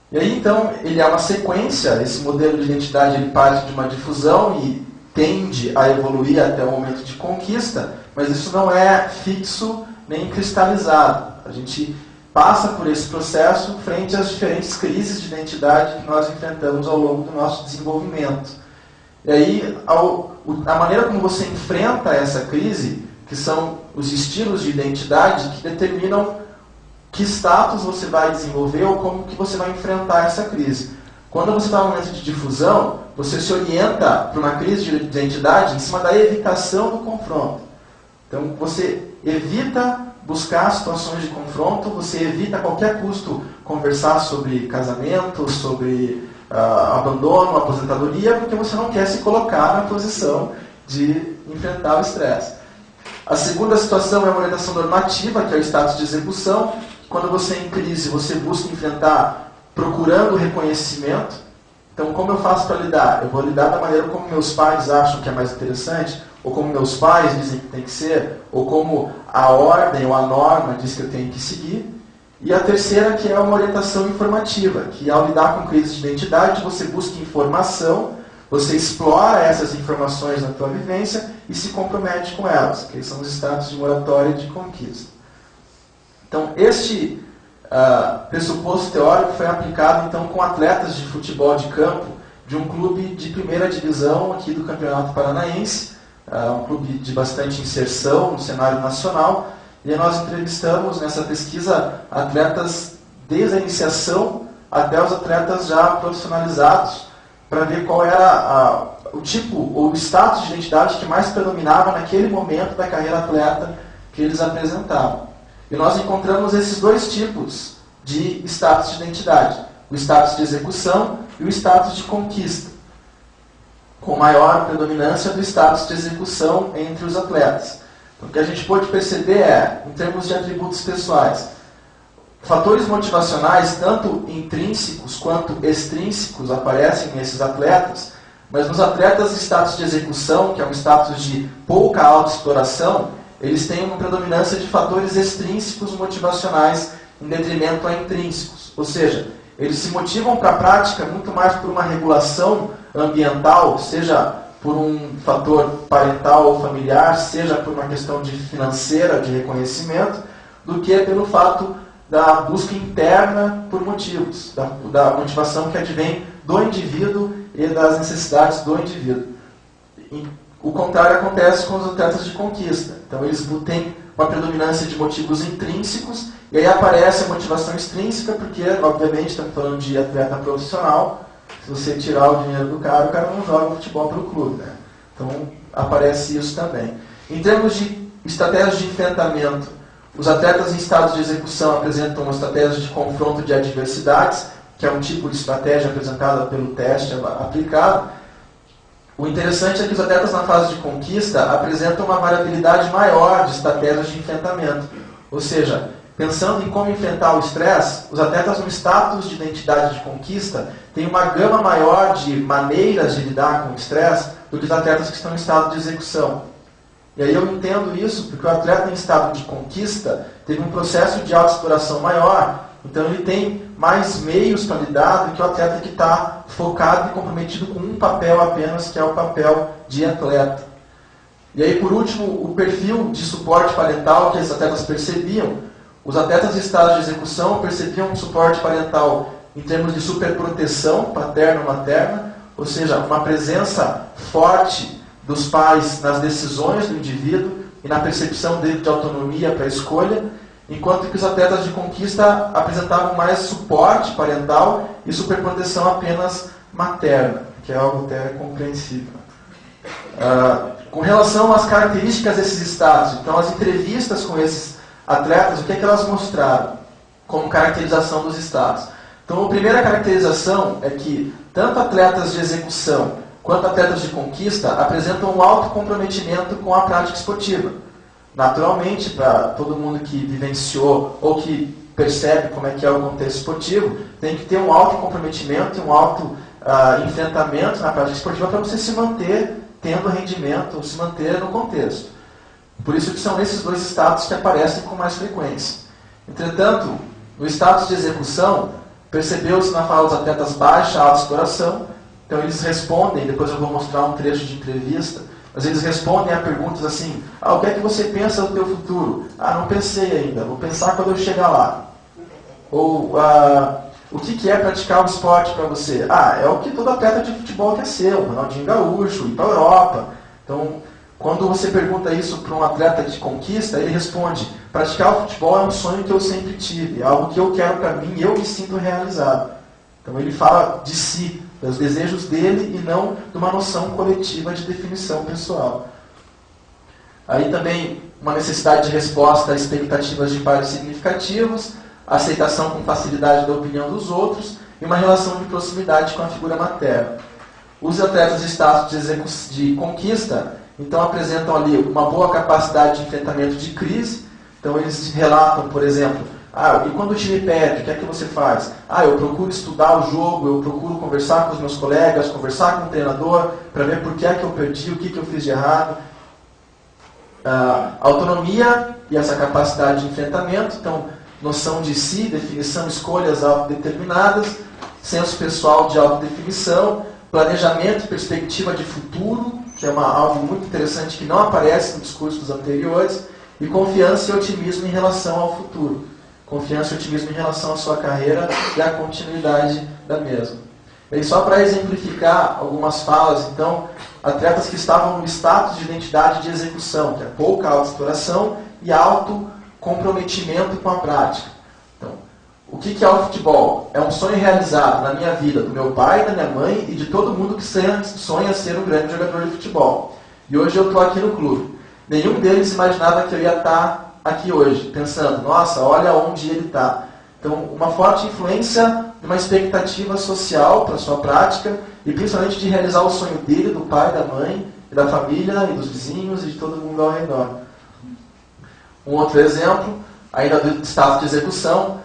[SPEAKER 3] E aí, então, ele é uma sequência, esse modelo de identidade ele parte de uma difusão e tende a evoluir até o momento de conquista, mas isso não é fixo nem cristalizado. A gente passa por esse processo frente às diferentes crises de identidade que nós enfrentamos ao longo do nosso desenvolvimento. E aí, a maneira como você enfrenta essa crise, que são os estilos de identidade que determinam que status você vai desenvolver ou como que você vai enfrentar essa crise. Quando você está no momento de difusão, você se orienta para uma crise de identidade em cima da evitação do confronto. Então, você evita buscar situações de confronto, você evita a qualquer custo conversar sobre casamento, sobre abandono, aposentadoria, porque você não quer se colocar na posição de enfrentar o estresse. A segunda situação é a orientação normativa, que é o status de execução. Quando você é em crise, você busca enfrentar procurando reconhecimento. Então, como eu faço para lidar? Eu vou lidar da maneira como meus pais acham que é mais interessante, ou como meus pais dizem que tem que ser, ou como a ordem ou a norma diz que eu tenho que seguir. E a terceira, que é uma orientação informativa, que ao lidar com crises de identidade, você busca informação, você explora essas informações na tua vivência e se compromete com elas, que são os estados de moratória e de conquista. Então, este pressuposto teórico foi aplicado então com atletas de futebol de campo de um clube de primeira divisão aqui do Campeonato Paranaense, um clube de bastante inserção no cenário nacional, e nós entrevistamos nessa pesquisa atletas desde a iniciação até os atletas já profissionalizados, para ver qual era o tipo ou o status de identidade que mais predominava naquele momento da carreira atleta que eles apresentavam. E nós encontramos esses dois tipos de status de identidade, o status de execução e o status de conquista, com maior predominância do status de execução entre os atletas. Então, o que a gente pode perceber é, em termos de atributos pessoais, fatores motivacionais, tanto intrínsecos quanto extrínsecos, aparecem nesses atletas, mas nos atletas de status de execução, que é um status de pouca autoexploração, eles têm uma predominância de fatores extrínsecos motivacionais em detrimento a intrínsecos. Ou seja, eles se motivam para a prática muito mais por uma regulação ambiental, seja por um fator parental ou familiar, seja por uma questão financeira, de reconhecimento, do que pelo fato da busca interna por motivos, da motivação que advém do indivíduo e das necessidades do indivíduo. O contrário acontece com os atletas de conquista. Então eles têm uma predominância de motivos intrínsecos, e aí aparece a motivação extrínseca, porque, obviamente, estamos falando de atleta profissional. Se você tirar o dinheiro do cara, o cara não joga futebol pelo clube, né? Então aparece isso também. Em termos de estratégias de enfrentamento, os atletas em estado de execução apresentam uma estratégia de confronto de adversidades, que é um tipo de estratégia apresentada pelo teste aplicado. O interessante é que os atletas na fase de conquista apresentam uma variabilidade maior de estratégias de enfrentamento. Ou seja, pensando em como enfrentar o estresse, os atletas no status de identidade de conquista têm uma gama maior de maneiras de lidar com o estresse do que os atletas que estão em estado de execução. E aí eu entendo isso porque o atleta em estado de conquista teve um processo de autoexploração maior, então ele tem mais meios para lidar do que o atleta que está focado e comprometido com um papel apenas, que é o papel de atleta. E aí, por último, o perfil de suporte parental que esses atletas percebiam. Os atletas em estado de execução percebiam um suporte parental em termos de superproteção paterno-materna, ou seja, uma presença forte dos pais nas decisões do indivíduo e na percepção dele de autonomia para a escolha, enquanto que os atletas de conquista apresentavam mais suporte parental e superproteção apenas materna, que é algo até compreensível. Com relação às características desses estados, então as entrevistas com esses atletas, o que é que elas mostraram como caracterização dos estados? Então a primeira caracterização é que tanto atletas de execução quanto atletas de conquista apresentam um alto comprometimento com a prática esportiva. Naturalmente, para todo mundo que vivenciou ou que percebe como é que é o contexto esportivo, tem que ter um alto comprometimento e um alto enfrentamento na prática esportiva para você se manter tendo rendimento ou se manter no contexto. Por isso que são esses dois status que aparecem com mais frequência. Entretanto, no status de execução, percebeu-se na fala dos atletas baixa autoexploração. Então eles respondem, depois eu vou mostrar um trecho de entrevista, mas eles respondem a perguntas assim: o que é que você pensa do teu futuro? Não pensei ainda, vou pensar quando eu chegar lá. Ou, o que é praticar o esporte para você? É o que todo atleta de futebol quer ser, o Ronaldinho Gaúcho, ir para a Europa. Então, quando você pergunta isso para um atleta de conquista, ele responde: praticar o futebol é um sonho que eu sempre tive, é algo que eu quero para mim e eu me sinto realizado. Então ele fala de si, dos desejos dele e não de uma noção coletiva de definição pessoal. Aí também uma necessidade de resposta a expectativas de pares significativos, aceitação com facilidade da opinião dos outros e uma relação de proximidade com a figura materna. Os atletas de status de conquista, então, apresentam ali uma boa capacidade de enfrentamento de crise. Então eles relatam, por exemplo, e quando o time perde, o que é que você faz? Eu procuro estudar o jogo, eu procuro conversar com os meus colegas, conversar com o treinador, para ver por que é que eu perdi, o que eu fiz de errado. Autonomia e essa capacidade de enfrentamento, então, noção de si, definição, escolhas autodeterminadas, senso pessoal de autodefinição, planejamento e perspectiva de futuro, que é algo muito interessante que não aparece no discurso dos anteriores, e confiança e otimismo em relação ao futuro. confiança e otimismo em relação à sua carreira e à continuidade da mesma. E só para exemplificar algumas falas, então, atletas que estavam no status de identidade de execução, que é pouca autoexploração e alto comprometimento com a prática. Então, o que é o futebol? É um sonho realizado na minha vida, do meu pai, da minha mãe e de todo mundo que sonha ser um grande jogador de futebol. E hoje eu estou aqui no clube. Nenhum deles imaginava que eu ia estar aqui hoje, pensando, nossa, olha onde ele está. Então, uma forte influência de uma expectativa social para a sua prática e principalmente de realizar o sonho dele, do pai, da mãe, e da família, e dos vizinhos e de todo mundo ao redor. Um outro exemplo, ainda do status de execução,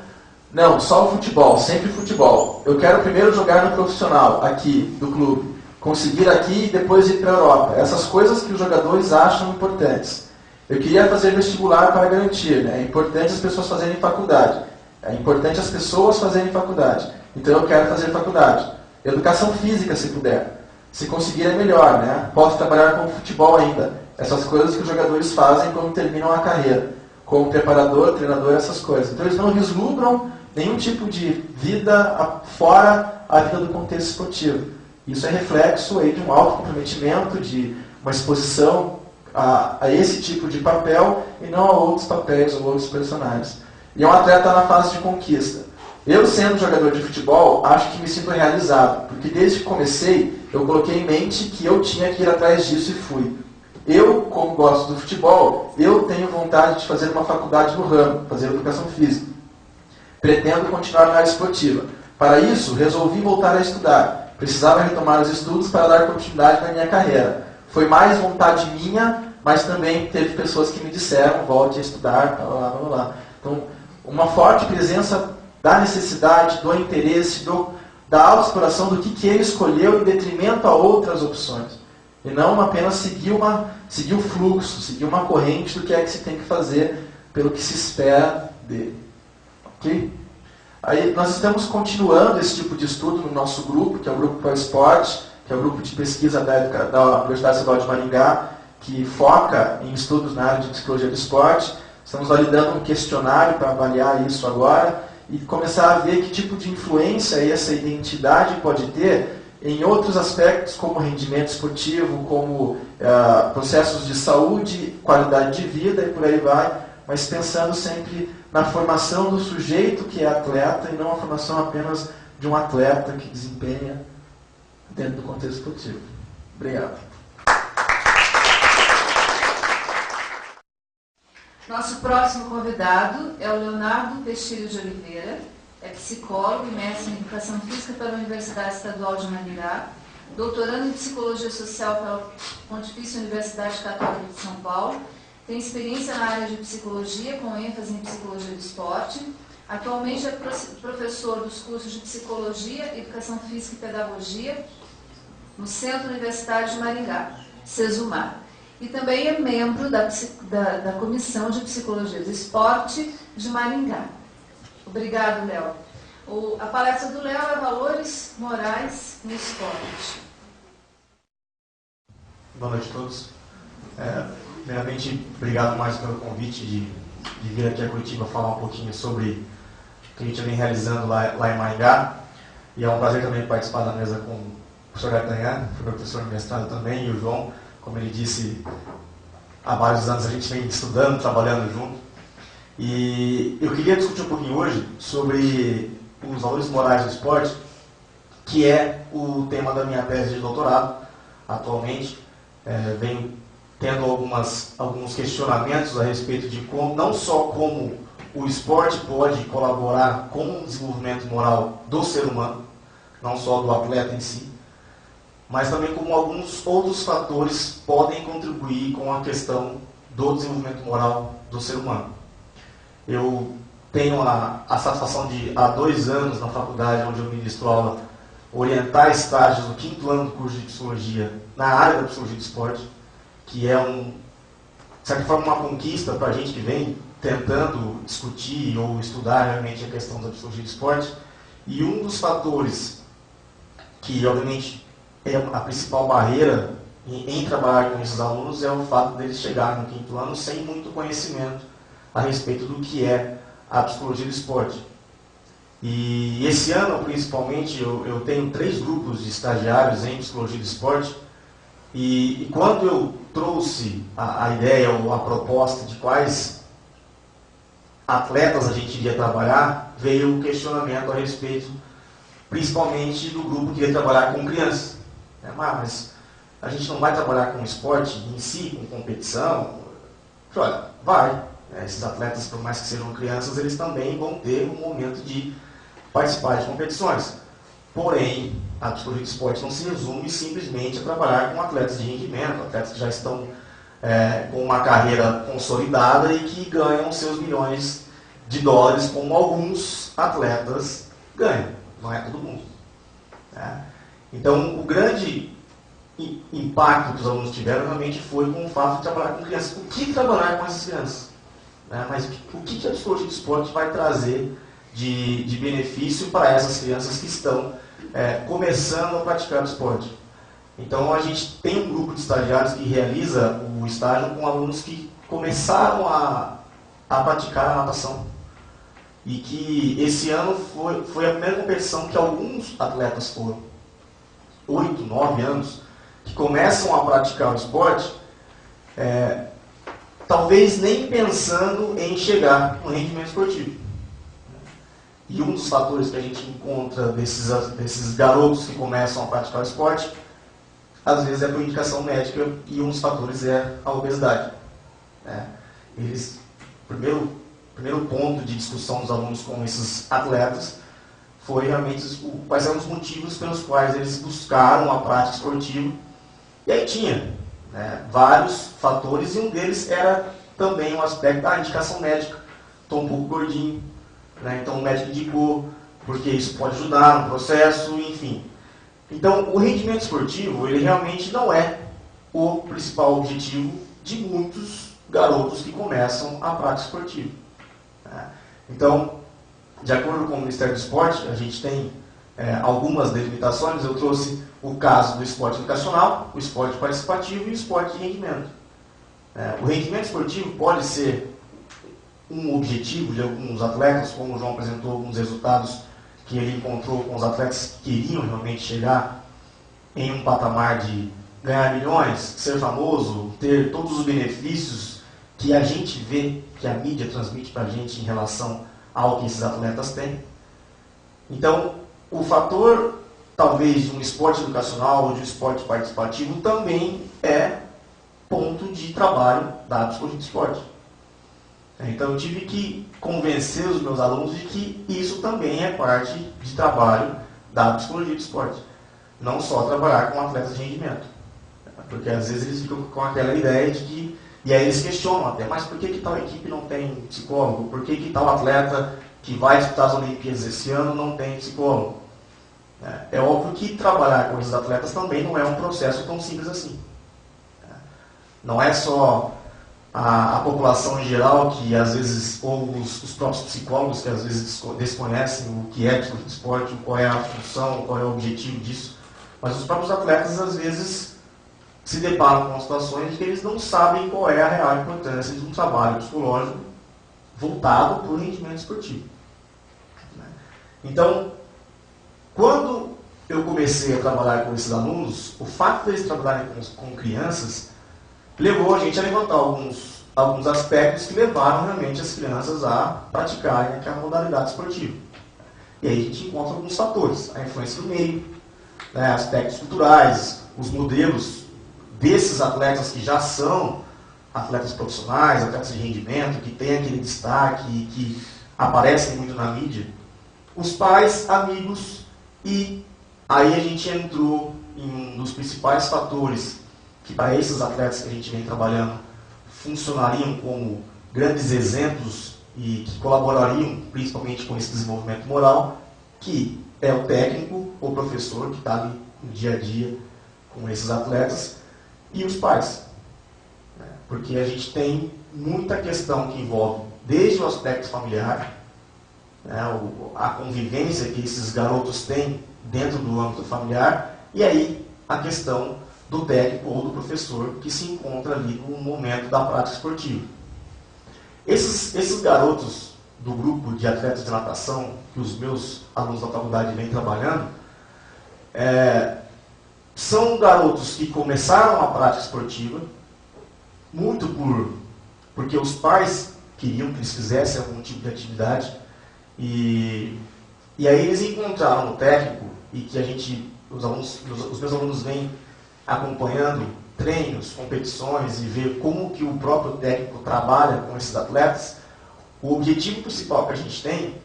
[SPEAKER 3] não, só o futebol, sempre futebol. Eu quero primeiro jogar no profissional, aqui, do clube. Conseguir aqui e depois ir para a Europa. Essas coisas que os jogadores acham importantes. Eu queria fazer vestibular para garantir, né? É importante as pessoas fazerem faculdade. É importante as pessoas fazerem faculdade. Então eu quero fazer faculdade. Educação física, se puder. Se conseguir é melhor, né? Posso trabalhar com futebol ainda. Essas coisas que os jogadores fazem quando terminam a carreira. Como preparador, treinador, essas coisas. Então eles não vislumbram nenhum tipo de vida fora a vida do contexto esportivo. Isso é reflexo aí de um alto comprometimento, de uma exposição a esse tipo de papel e não a outros papéis ou outros personagens. E é um atleta na fase de conquista. Eu, sendo jogador de futebol, acho que me sinto realizado, porque desde que comecei, eu coloquei em mente que eu tinha que ir atrás disso e fui. Eu, como gosto do futebol, eu tenho vontade de fazer uma faculdade no ramo, fazer educação física. Pretendo continuar na área esportiva. Para isso, resolvi voltar a estudar. Precisava retomar os estudos para dar continuidade na minha carreira. Foi mais vontade minha, mas também teve pessoas que me disseram, volte a estudar, blá, blá, blá, blá. Então, uma forte presença da necessidade, do interesse, da autoexploração do que ele escolheu em detrimento a outras opções. E não apenas seguir o fluxo, seguir uma corrente do que é que se tem que fazer pelo que se espera dele. Ok? Aí nós estamos continuando esse tipo de estudo no nosso grupo, que é o Grupo para o Esporte, que é o grupo de pesquisa da Universidade Estadual de Maringá, que foca em estudos na área de psicologia do esporte. Estamos validando um questionário para avaliar isso agora e começar a ver que tipo de influência essa identidade pode ter em outros aspectos, como rendimento esportivo, como processos de saúde, qualidade de vida e por aí vai, mas pensando sempre na formação do sujeito que é atleta e não a formação apenas de um atleta que desempenha dentro do contexto esportivo. Obrigado.
[SPEAKER 1] Nosso próximo convidado é o Leonardo Pestilho de Oliveira, é psicólogo e mestre em Educação Física pela Universidade Estadual de Maringá, doutorando em Psicologia Social pela Pontifícia Universidade Católica de São Paulo, tem experiência na área de Psicologia, com ênfase em Psicologia do Esporte, atualmente é professor dos cursos de Psicologia, Educação Física e Pedagogia no Centro Universitário de Maringá, CESUMAR. E também é membro da Comissão de Psicologia do Esporte de Maringá. Obrigado, Léo. A palestra do Léo é Valores Morais no Esporte.
[SPEAKER 4] Boa noite a todos. Primeiramente, obrigado mais pelo convite de vir aqui a Curitiba falar um pouquinho sobre o que a gente vem realizando lá em Maringá. E é um prazer também participar da mesa com o professor Gaetan, que foi professor de mestrado também, e o João. Como ele disse, há vários anos a gente vem estudando, trabalhando junto. E eu queria discutir um pouquinho hoje sobre os valores morais do esporte, que é o tema da minha tese de doutorado. Atualmente, venho tendo alguns questionamentos a respeito de como, não só como o esporte pode colaborar com o desenvolvimento moral do ser humano, não só do atleta em si, mas também como alguns outros fatores podem contribuir com a questão do desenvolvimento moral do ser humano. Eu tenho a satisfação de, há 2 anos na faculdade onde eu ministro aula, orientar estágios no 5º ano do curso de Psicologia na área da Psicologia do Esporte, que é, de certa forma, uma conquista para a gente que vem tentando discutir ou estudar realmente a questão da Psicologia do Esporte. E um dos fatores que, obviamente, é a principal barreira em trabalhar com esses alunos é o fato deles chegarem no 5º ano sem muito conhecimento a respeito do que é a psicologia do esporte. E esse ano, principalmente, eu tenho 3 grupos de estagiários em psicologia do esporte, e quando eu trouxe a ideia ou a proposta de quais atletas a gente iria trabalhar, veio o questionamento a respeito, principalmente do grupo que ia trabalhar com crianças. Mas a gente não vai trabalhar com esporte em si, com competição? Olha, vai. Esses atletas, por mais que sejam crianças, eles também vão ter um momento de participar de competições. Porém, a psicologia do esporte não se resume simplesmente a trabalhar com atletas de rendimento, atletas que já estão com uma carreira consolidada e que ganham seus milhões de dólares, como alguns atletas ganham. Não é todo mundo. Então, o grande impacto que os alunos tiveram realmente foi com o fato de trabalhar com crianças. O que trabalhar com essas crianças? Mas o que a psicologia do esporte vai trazer de benefício para essas crianças que estão começando a praticar o esporte? Então, a gente tem um grupo de estagiários que realiza o estágio com alunos que começaram a praticar a natação. E que esse ano foi a primeira competição que alguns atletas foram. 8, 9 anos, que começam a praticar o esporte, talvez nem pensando em chegar no rendimento esportivo. E um dos fatores que a gente encontra desses garotos que começam a praticar o esporte, às vezes é por indicação médica, e um dos fatores é a obesidade. Primeiro ponto de discussão dos alunos com esses atletas foi realmente quais eram os motivos pelos quais eles buscaram a prática esportiva. E aí tinha vários fatores, e um deles era também um aspecto da indicação médica. Estou um pouco gordinho, então o médico indicou, porque isso pode ajudar no processo, enfim. Então, o rendimento esportivo, ele realmente não é o principal objetivo de muitos garotos que começam a prática esportiva. Então, de acordo com o Ministério do Esporte, a gente tem algumas delimitações. Eu trouxe o caso do esporte educacional, o esporte participativo e o esporte de rendimento. O rendimento esportivo pode ser um objetivo de alguns atletas, como o João apresentou alguns resultados que ele encontrou com os atletas que queriam realmente chegar em um patamar de ganhar milhões, ser famoso, ter todos os benefícios que a gente vê, que a mídia transmite para a gente em relação ao que esses atletas têm. Então, o fator, talvez, de um esporte educacional ou de um esporte participativo também é ponto de trabalho da psicologia do esporte. Então, eu tive que convencer os meus alunos de que isso também é parte de trabalho da psicologia do esporte. Não só trabalhar com atletas de rendimento. Porque, às vezes, eles ficam com aquela ideia de que... E aí eles questionam até, mas por que tal equipe não tem psicólogo? Por que tal atleta que vai disputar as Olimpíadas esse ano não tem psicólogo? É óbvio que trabalhar com esses atletas também não é um processo tão simples assim. Não é só a população em geral que às vezes, ou os próprios psicólogos que às vezes desconhecem o que é psicologia do esporte, qual é a função, qual é o objetivo disso, mas os próprios atletas às vezes se deparam com situações de que eles não sabem qual é a real importância de um trabalho psicológico voltado para o rendimento esportivo. Então, quando eu comecei a trabalhar com esses alunos, o fato de eles trabalharem com crianças levou a gente a levantar alguns aspectos que levaram realmente as crianças a praticarem aquela modalidade esportiva. E aí a gente encontra alguns fatores, a influência do meio, aspectos culturais, os modelos desses atletas que já são atletas profissionais, atletas de rendimento, que têm aquele destaque e que aparecem muito na mídia, os pais, amigos, e aí a gente entrou em um dos principais fatores que para esses atletas que a gente vem trabalhando funcionariam como grandes exemplos e que colaborariam principalmente com esse desenvolvimento moral, que é o técnico ou professor que está ali no dia a dia com esses atletas, e os pais. Porque a gente tem muita questão que envolve desde o aspecto familiar, a convivência que esses garotos têm dentro do âmbito familiar, e aí a questão do técnico ou do professor que se encontra ali no momento da prática esportiva. Esses garotos do grupo de atletas de natação que os meus alunos da faculdade vêm trabalhando, são garotos que começaram a prática esportiva muito porque os pais queriam que eles fizessem algum tipo de atividade e aí eles encontraram no técnico, e que os meus alunos vêm acompanhando treinos, competições e ver como que o próprio técnico trabalha com esses atletas. O objetivo principal que a gente tem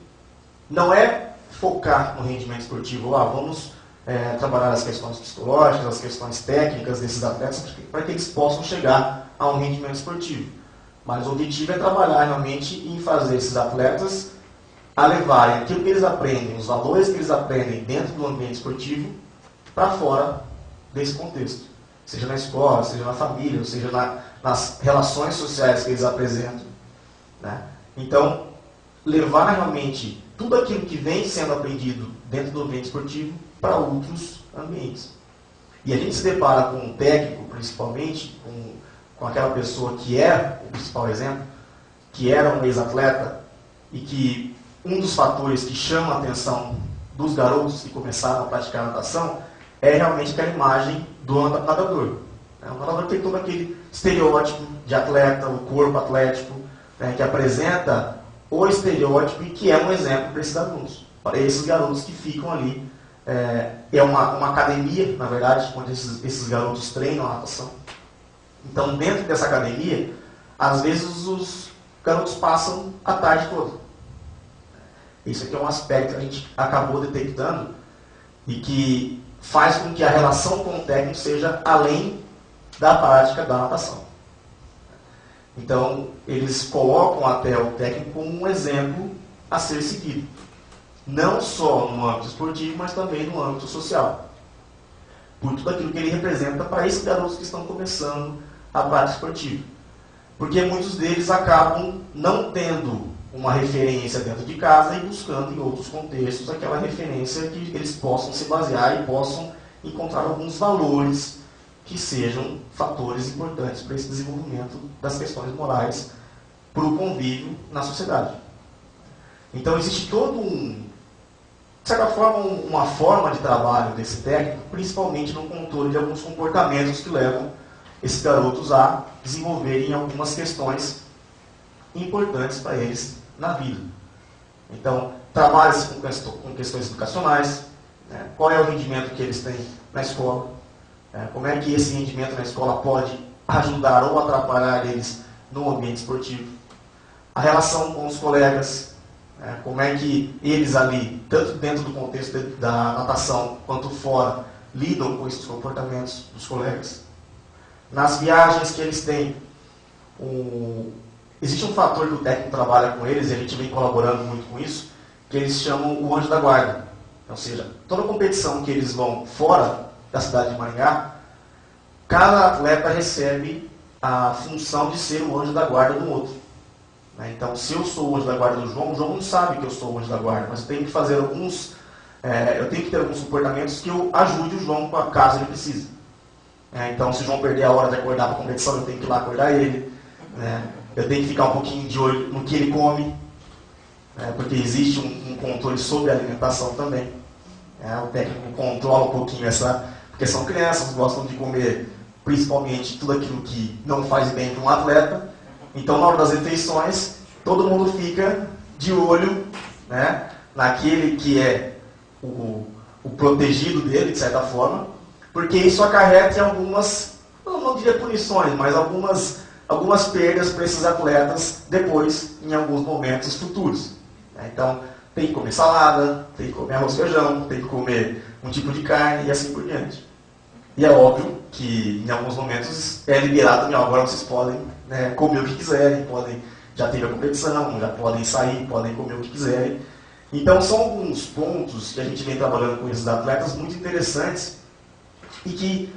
[SPEAKER 4] não é focar no rendimento esportivo, vamos trabalhar as questões psicológicas, as questões técnicas desses atletas para que eles possam chegar a um rendimento esportivo. Mas o objetivo é trabalhar realmente em fazer esses atletas a levarem aquilo que eles aprendem, os valores que eles aprendem dentro do ambiente esportivo para fora desse contexto. Seja na escola, seja na família, ou seja nas relações sociais que eles apresentam. Né? Então, levar realmente tudo aquilo que vem sendo aprendido dentro do ambiente esportivo para outros ambientes. E a gente se depara com um técnico, principalmente, com aquela pessoa que é o principal exemplo, que era um ex-atleta, e que um dos fatores que chama a atenção dos garotos que começaram a praticar natação é realmente aquela imagem do nadador. O nadador tem todo aquele estereótipo de atleta, o corpo atlético, que apresenta o estereótipo e que é um exemplo para esses alunos, para esses garotos que ficam ali. É uma academia, na verdade, onde esses garotos treinam a natação. Então, dentro dessa academia, às vezes os garotos passam a tarde toda. Esse aqui é um aspecto que a gente acabou detectando e que faz com que a relação com o técnico seja além da prática da natação. Então, eles colocam até o técnico como um exemplo a ser seguido. Não só no âmbito esportivo, mas também no âmbito social. Por tudo aquilo que ele representa para esses garotos que estão começando a prática esportiva. Porque muitos deles acabam não tendo uma referência dentro de casa e buscando em outros contextos aquela referência que eles possam se basear e possam encontrar alguns valores que sejam fatores importantes para esse desenvolvimento das questões morais para o convívio na sociedade. Então existe todo de certa forma, uma forma de trabalho desse técnico, principalmente no controle de alguns comportamentos que levam esses garotos a desenvolverem algumas questões importantes para eles na vida. Então, trabalha-se com questões educacionais, qual é o rendimento que eles têm na escola, como é que esse rendimento na escola pode ajudar ou atrapalhar eles no ambiente esportivo, a relação com os colegas, como é que eles ali, tanto dentro do contexto da natação quanto fora, lidam com esses comportamentos dos colegas. Nas viagens que eles têm, existe um fator que o técnico trabalha com eles, e a gente vem colaborando muito com isso, que eles chamam o anjo da guarda. Ou seja, toda competição que eles vão fora da cidade de Maringá, cada atleta recebe a função de ser o anjo da guarda do outro. Então, se eu sou o anjo da guarda do João, o João não sabe que eu sou o anjo da guarda, mas eu tenho que fazer eu tenho que ter alguns comportamentos que eu ajude o João caso ele precise. Então, se o João perder a hora de acordar para a competição, eu tenho que ir lá acordar ele. Eu tenho que ficar um pouquinho de olho no que ele come, porque existe um controle sobre a alimentação também. O técnico controla um pouquinho porque são crianças, gostam de comer principalmente tudo aquilo que não faz bem para um atleta. Então, na hora das refeições, todo mundo fica de olho naquele que é o protegido dele, de certa forma, porque isso acarreta em algumas, não diria punições, mas algumas perdas para esses atletas depois, em alguns momentos futuros. Então, tem que comer salada, tem que comer arroz e feijão, tem que comer um tipo de carne e assim por diante. E é óbvio que em alguns momentos é liberado também, agora vocês podem comer o que quiserem, já teve a competição, já podem sair, podem comer o que quiserem. Então são alguns pontos que a gente vem trabalhando com esses atletas muito interessantes e que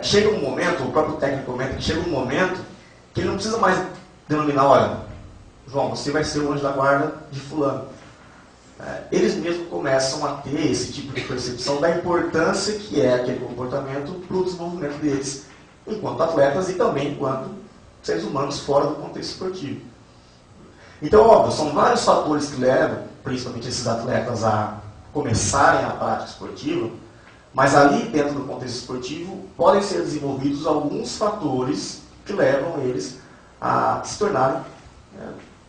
[SPEAKER 4] chega um momento, o próprio técnico comenta que chega um momento que ele não precisa mais denominar, olha, João, você vai ser o anjo da guarda de fulano. Eles mesmos começam a ter esse tipo de percepção da importância que é aquele comportamento para o desenvolvimento deles enquanto atletas e também enquanto seres humanos fora do contexto esportivo. Então, óbvio, são vários fatores que levam, principalmente esses atletas, a começarem a prática esportiva, mas ali, dentro do contexto esportivo, podem ser desenvolvidos alguns fatores que levam eles a se tornarem,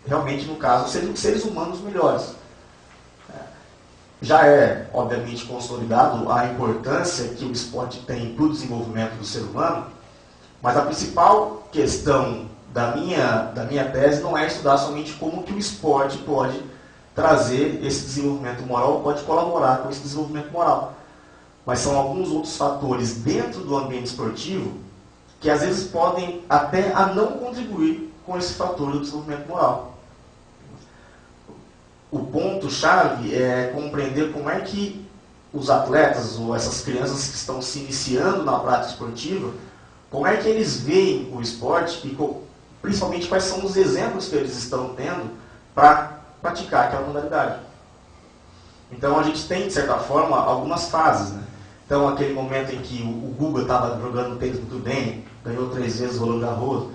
[SPEAKER 4] realmente, no caso, seres humanos melhores. Já é, obviamente, consolidado a importância que o esporte tem para o desenvolvimento do ser humano, mas a principal questão da minha tese não é estudar somente como que o esporte pode trazer esse desenvolvimento moral, pode colaborar com esse desenvolvimento moral. Mas são alguns outros fatores dentro do ambiente esportivo que às vezes podem até a não contribuir com esse fator do desenvolvimento moral. O ponto-chave é compreender como é que os atletas ou essas crianças que estão se iniciando na prática esportiva, como é que eles veem o esporte e principalmente quais são os exemplos que eles estão tendo para praticar aquela modalidade. Então a gente tem, de certa forma, algumas fases, né? Então aquele momento em que o Guga estava jogando tênis muito bem, ganhou 3 vezes o Roland Garros,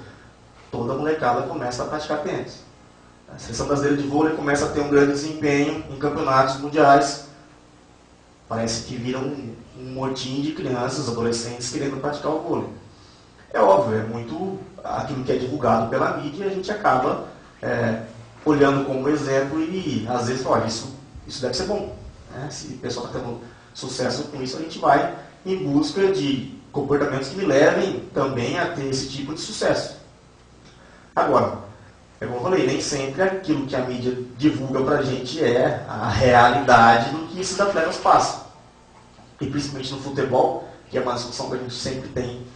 [SPEAKER 4] toda a molecada começa a praticar tênis. A seleção brasileira de vôlei começa a ter um grande desempenho em campeonatos mundiais. Parece que vira um motim de crianças, adolescentes querendo praticar o vôlei. É óbvio, é muito aquilo que é divulgado pela mídia e a gente acaba olhando como exemplo e às vezes, olha, isso deve ser bom. Né? Se o pessoal está tendo sucesso com isso, a gente vai em busca de comportamentos que me levem também a ter esse tipo de sucesso. Agora, como eu falei, nem sempre aquilo que a mídia divulga para a gente é a realidade do que esses atletas passam. E principalmente no futebol, que é uma discussão que a gente sempre tem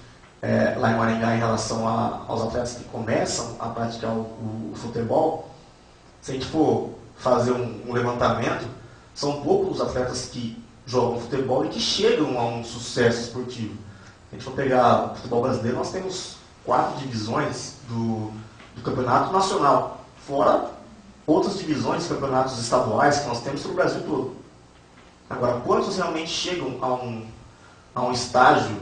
[SPEAKER 4] lá em Maringá em relação aos atletas que começam a praticar o futebol. Se a gente for fazer um levantamento, são poucos os atletas que jogam futebol e que chegam a um sucesso esportivo. Se a gente for pegar o futebol brasileiro, nós temos 4 divisões do campeonato nacional, fora outras divisões, campeonatos estaduais que nós temos pelo Brasil todo. Agora, quantos realmente chegam a um estágio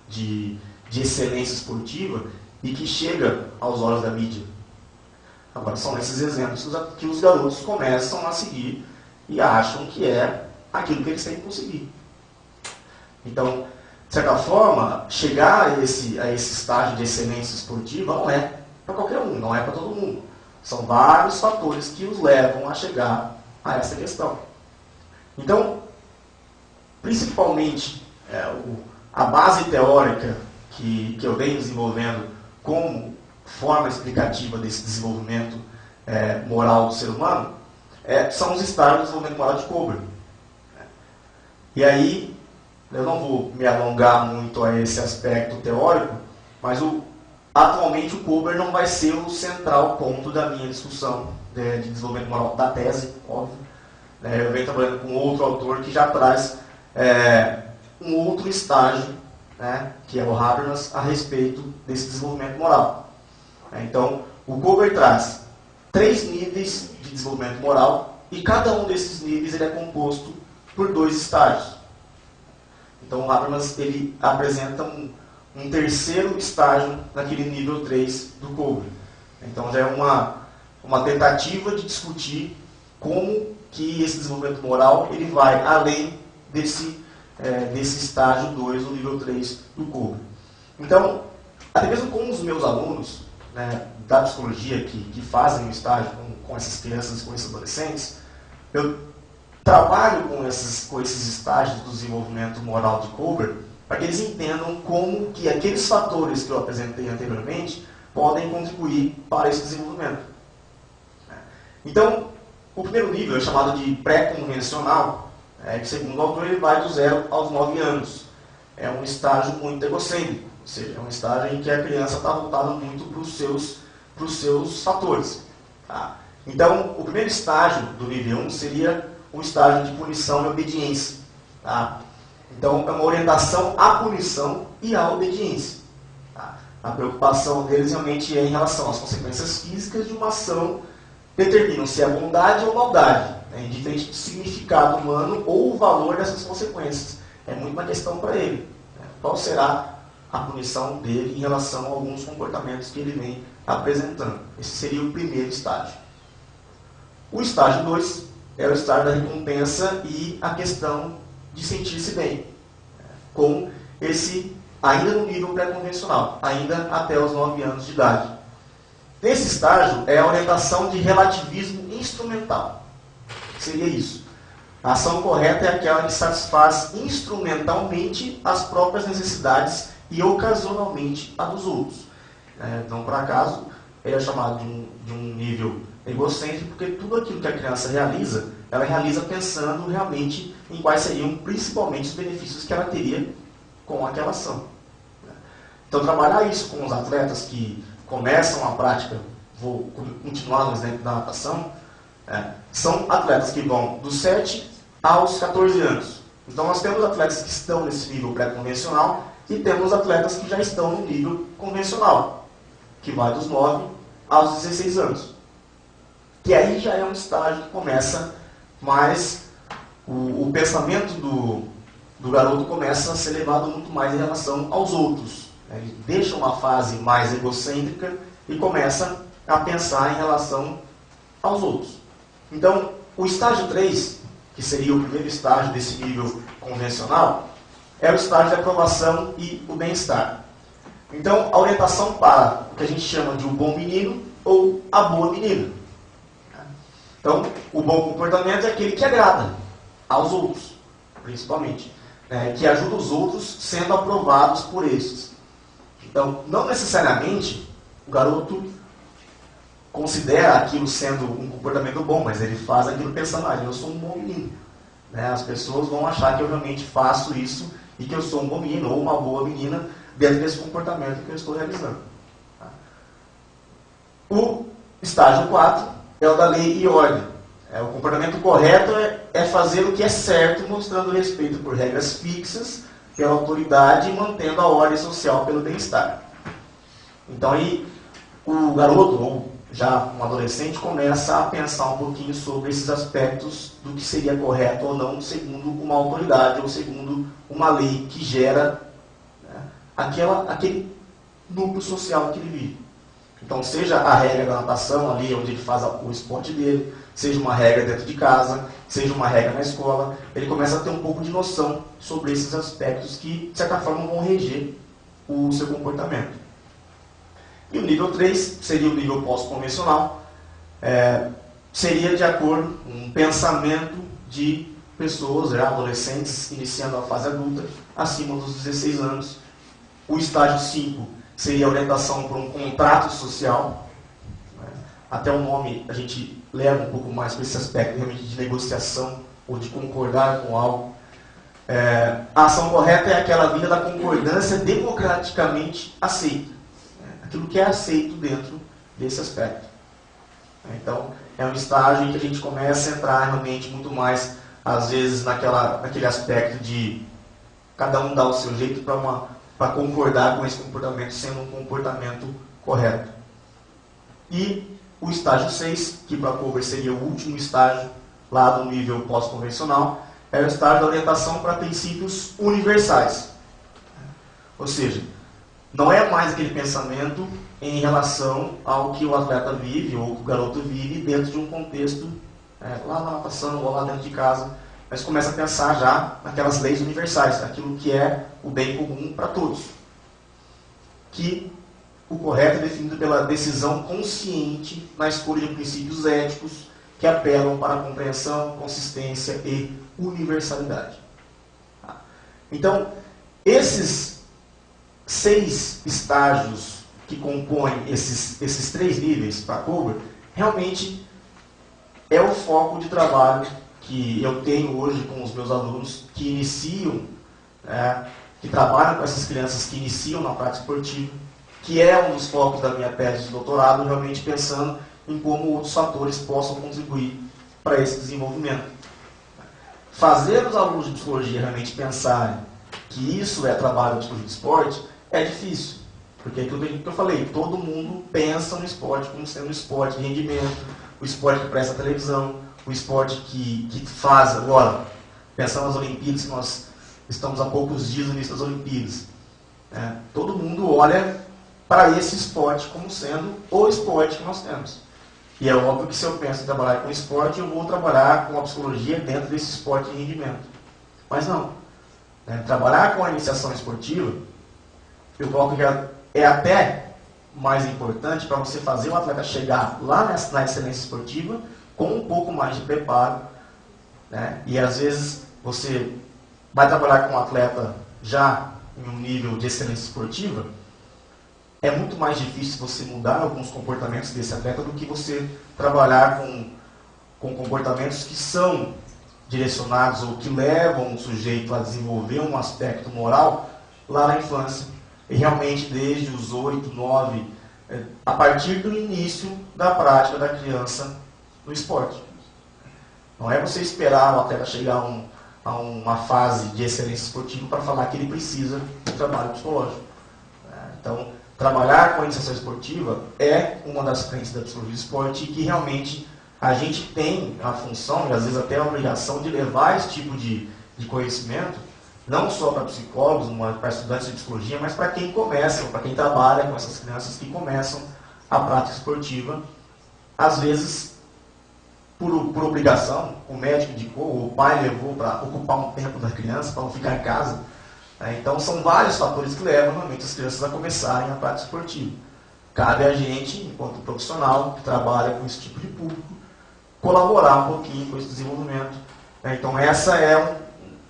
[SPEAKER 4] de excelência esportiva e que chega aos olhos da mídia? Agora, são esses exemplos que os garotos começam a seguir e acham que é aquilo que eles têm que conseguir. Então, de certa forma, chegar a esse estágio de excelência esportiva não é para qualquer um, não é para todo mundo. São vários fatores que os levam a chegar a essa questão. Então, principalmente, a base teórica que eu venho desenvolvendo como forma explicativa desse desenvolvimento moral do ser humano são os estágios do desenvolvimento moral de Kober. E aí, eu não vou me alongar muito a esse aspecto teórico, mas atualmente o Kober não vai ser o central ponto da minha discussão de desenvolvimento moral da tese, óbvio. Eu venho trabalhando com outro autor que já traz um outro estágio, que é o Habermas, a respeito desse desenvolvimento moral. Então, o Kober traz 3 níveis de desenvolvimento moral e cada um desses níveis ele é composto por 2 estágios. Então, o Habermas ele apresenta um terceiro estágio naquele nível 3 do Kober. Então, já é uma tentativa de discutir como que esse desenvolvimento moral ele vai além desse estágio 2, do nível 3 do Kober. Então, até mesmo com os meus alunos da psicologia que fazem o estágio com essas crianças, com esses adolescentes, eu trabalho com esses estágios do desenvolvimento moral de Kober para que eles entendam como que aqueles fatores que eu apresentei anteriormente podem contribuir para esse desenvolvimento. Então, o primeiro nível é chamado de pré-convencional, que segundo o autor ele vai do 0 aos 9 anos. É um estágio muito egocêntrico, ou seja, é um estágio em que a criança está voltada muito para os seus fatores. Tá? Então, o primeiro estágio do nível 1 seria um estágio de punição e obediência. Tá? Então, é uma orientação à punição e à obediência. Tá? A preocupação deles realmente é em relação às consequências físicas de uma ação, determinam se é bondade ou maldade, indiferente do significado humano ou o valor dessas consequências. É muito uma questão para ele. Qual será a punição dele em relação a alguns comportamentos que ele vem apresentando? Esse seria o primeiro estágio. O estágio 2 é o estágio da recompensa e a questão de sentir-se bem, com esse, ainda no nível pré-convencional, ainda até os 9 anos de idade. Nesse estágio é a orientação de relativismo instrumental. Seria isso. A ação correta é aquela que satisfaz instrumentalmente as próprias necessidades e ocasionalmente a dos outros. Então, por acaso, ele é chamado de um nível egocêntrico, porque tudo aquilo que a criança realiza, ela realiza pensando realmente em quais seriam principalmente os benefícios que ela teria com aquela ação. Então, trabalhar isso com os atletas que começam a prática, vou continuar no exemplo da natação, são atletas que vão dos 7 aos 14 anos. Então, nós temos atletas que estão nesse nível pré-convencional e temos atletas que já estão no nível convencional, que vai dos 9 aos 16 anos. Que aí já é um estágio que começa mais... O pensamento do garoto começa a ser levado muito mais em relação aos outros. Ele deixa uma fase mais egocêntrica e começa a pensar em relação aos outros. Então, o estágio 3, que seria o primeiro estágio desse nível convencional, é o estágio de aprovação e o bem-estar. Então, a orientação para o que a gente chama de o bom menino ou a boa menina. Então, o bom comportamento é aquele que agrada aos outros, principalmente, que ajuda os outros sendo aprovados por estes. Então, não necessariamente o garoto considera aquilo sendo um comportamento bom, mas ele faz aquilo pensando, eu sou um bom menino. As pessoas vão achar que eu realmente faço isso e que eu sou um bom menino ou uma boa menina dentro desse comportamento que eu estou realizando. O estágio 4 é o da lei e ordem. O comportamento correto é fazer o que é certo, mostrando respeito por regras fixas, pela autoridade e mantendo a ordem social pelo bem-estar. Então aí o garoto, ou já um adolescente, começa a pensar um pouquinho sobre esses aspectos do que seria correto ou não, segundo uma autoridade ou segundo uma lei que gera aquele núcleo social que ele vive. Então, seja a regra da natação, ali onde ele faz o esporte dele, seja uma regra dentro de casa, seja uma regra na escola, ele começa a ter um pouco de noção sobre esses aspectos que, de certa forma, vão reger o seu comportamento. E o nível 3 seria o nível pós-convencional, seria de acordo com um pensamento de pessoas, já adolescentes, iniciando a fase adulta, acima dos 16 anos. O estágio 5 seria a orientação para um contrato social. Até o nome a gente leva um pouco mais para esse aspecto realmente de negociação ou de concordar com algo. A ação correta é aquela vinda da concordância democraticamente aceita. Aquilo que é aceito dentro desse aspecto. Então, é um estágio em que a gente começa a entrar realmente muito mais, às vezes, naquele aspecto de cada um dar o seu jeito para concordar com esse comportamento sendo um comportamento correto. E o estágio 6, que para a Kober seria o último estágio lá do nível pós-convencional, é o estágio da orientação para princípios universais. Ou seja, não é mais aquele pensamento em relação ao que o atleta vive ou que o garoto vive dentro de um contexto lá na natação ou lá dentro de casa, mas começa a pensar já naquelas leis universais, aquilo que é o bem comum para todos. Que o correto é definido pela decisão consciente na escolha de princípios éticos que apelam para a compreensão, consistência e universalidade. Então, esses 6 estágios que compõem esses 3 níveis para a Kober, realmente é o foco de trabalho que eu tenho hoje com os meus alunos que iniciam, que trabalham com essas crianças que iniciam na prática esportiva, que é um dos focos da minha tese de doutorado, realmente pensando em como outros fatores possam contribuir para esse desenvolvimento. Fazer os alunos de psicologia realmente pensarem que isso é trabalho de psicologia de esporte é difícil, porque é aquilo que eu falei, todo mundo pensa no esporte como sendo um esporte de rendimento, o esporte que presta televisão, o esporte que faz agora, pensando nas Olimpíadas, que nós estamos há poucos dias no início das Olimpíadas. Todo mundo olha para esse esporte como sendo o esporte que nós temos. E é óbvio que se eu penso em trabalhar com esporte, eu vou trabalhar com a psicologia dentro desse esporte de rendimento. Mas não. Trabalhar com a iniciação esportiva, eu coloco que é até mais importante para você fazer o atleta chegar lá na excelência esportiva com um pouco mais de preparo. E às vezes você vai trabalhar com um atleta já em um nível de excelência esportiva, é muito mais difícil você mudar alguns comportamentos desse atleta do que você trabalhar com comportamentos que são direcionados ou que levam o sujeito a desenvolver um aspecto moral lá na infância. E realmente desde os 8, 9, a partir do início da prática da criança no esporte. Não é você esperar o atleta chegar a uma fase de excelência esportiva para falar que ele precisa de trabalho psicológico. Então, trabalhar com a iniciação esportiva é uma das frentes da psicologia do esporte e que realmente a gente tem a função e às vezes até a obrigação de levar esse tipo de conhecimento não só para psicólogos, para estudantes de psicologia, mas para quem começa, para quem trabalha com essas crianças que começam a prática esportiva, às vezes por obrigação, o médico indicou, o pai levou para ocupar um tempo da criança, para não ficar em casa. Então são vários fatores que levam normalmente as crianças a começarem a prática esportiva. Cabe a gente, enquanto profissional que trabalha com esse tipo de público, colaborar um pouquinho com esse desenvolvimento. Então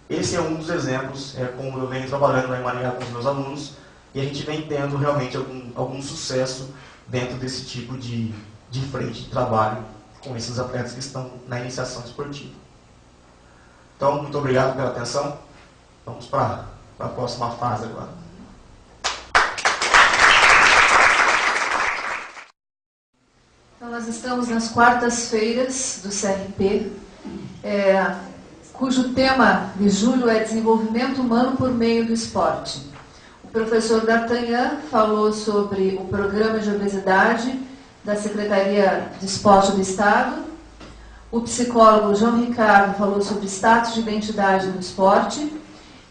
[SPEAKER 4] esse é um dos exemplos, como eu venho trabalhando lá em Maringá com os meus alunos, e a gente vem tendo realmente algum sucesso dentro desse tipo de frente de trabalho com esses atletas que estão na iniciação esportiva. Então, muito obrigado pela atenção. Vamos para a próxima fase agora.
[SPEAKER 1] Então, nós estamos nas quartas-feiras do CRP, cujo tema de julho é Desenvolvimento Humano por Meio do Esporte. O professor D'Artagnan falou sobre o Programa de Obesidade da Secretaria de Esporte do Estado. O psicólogo João Ricardo falou sobre status de identidade no esporte.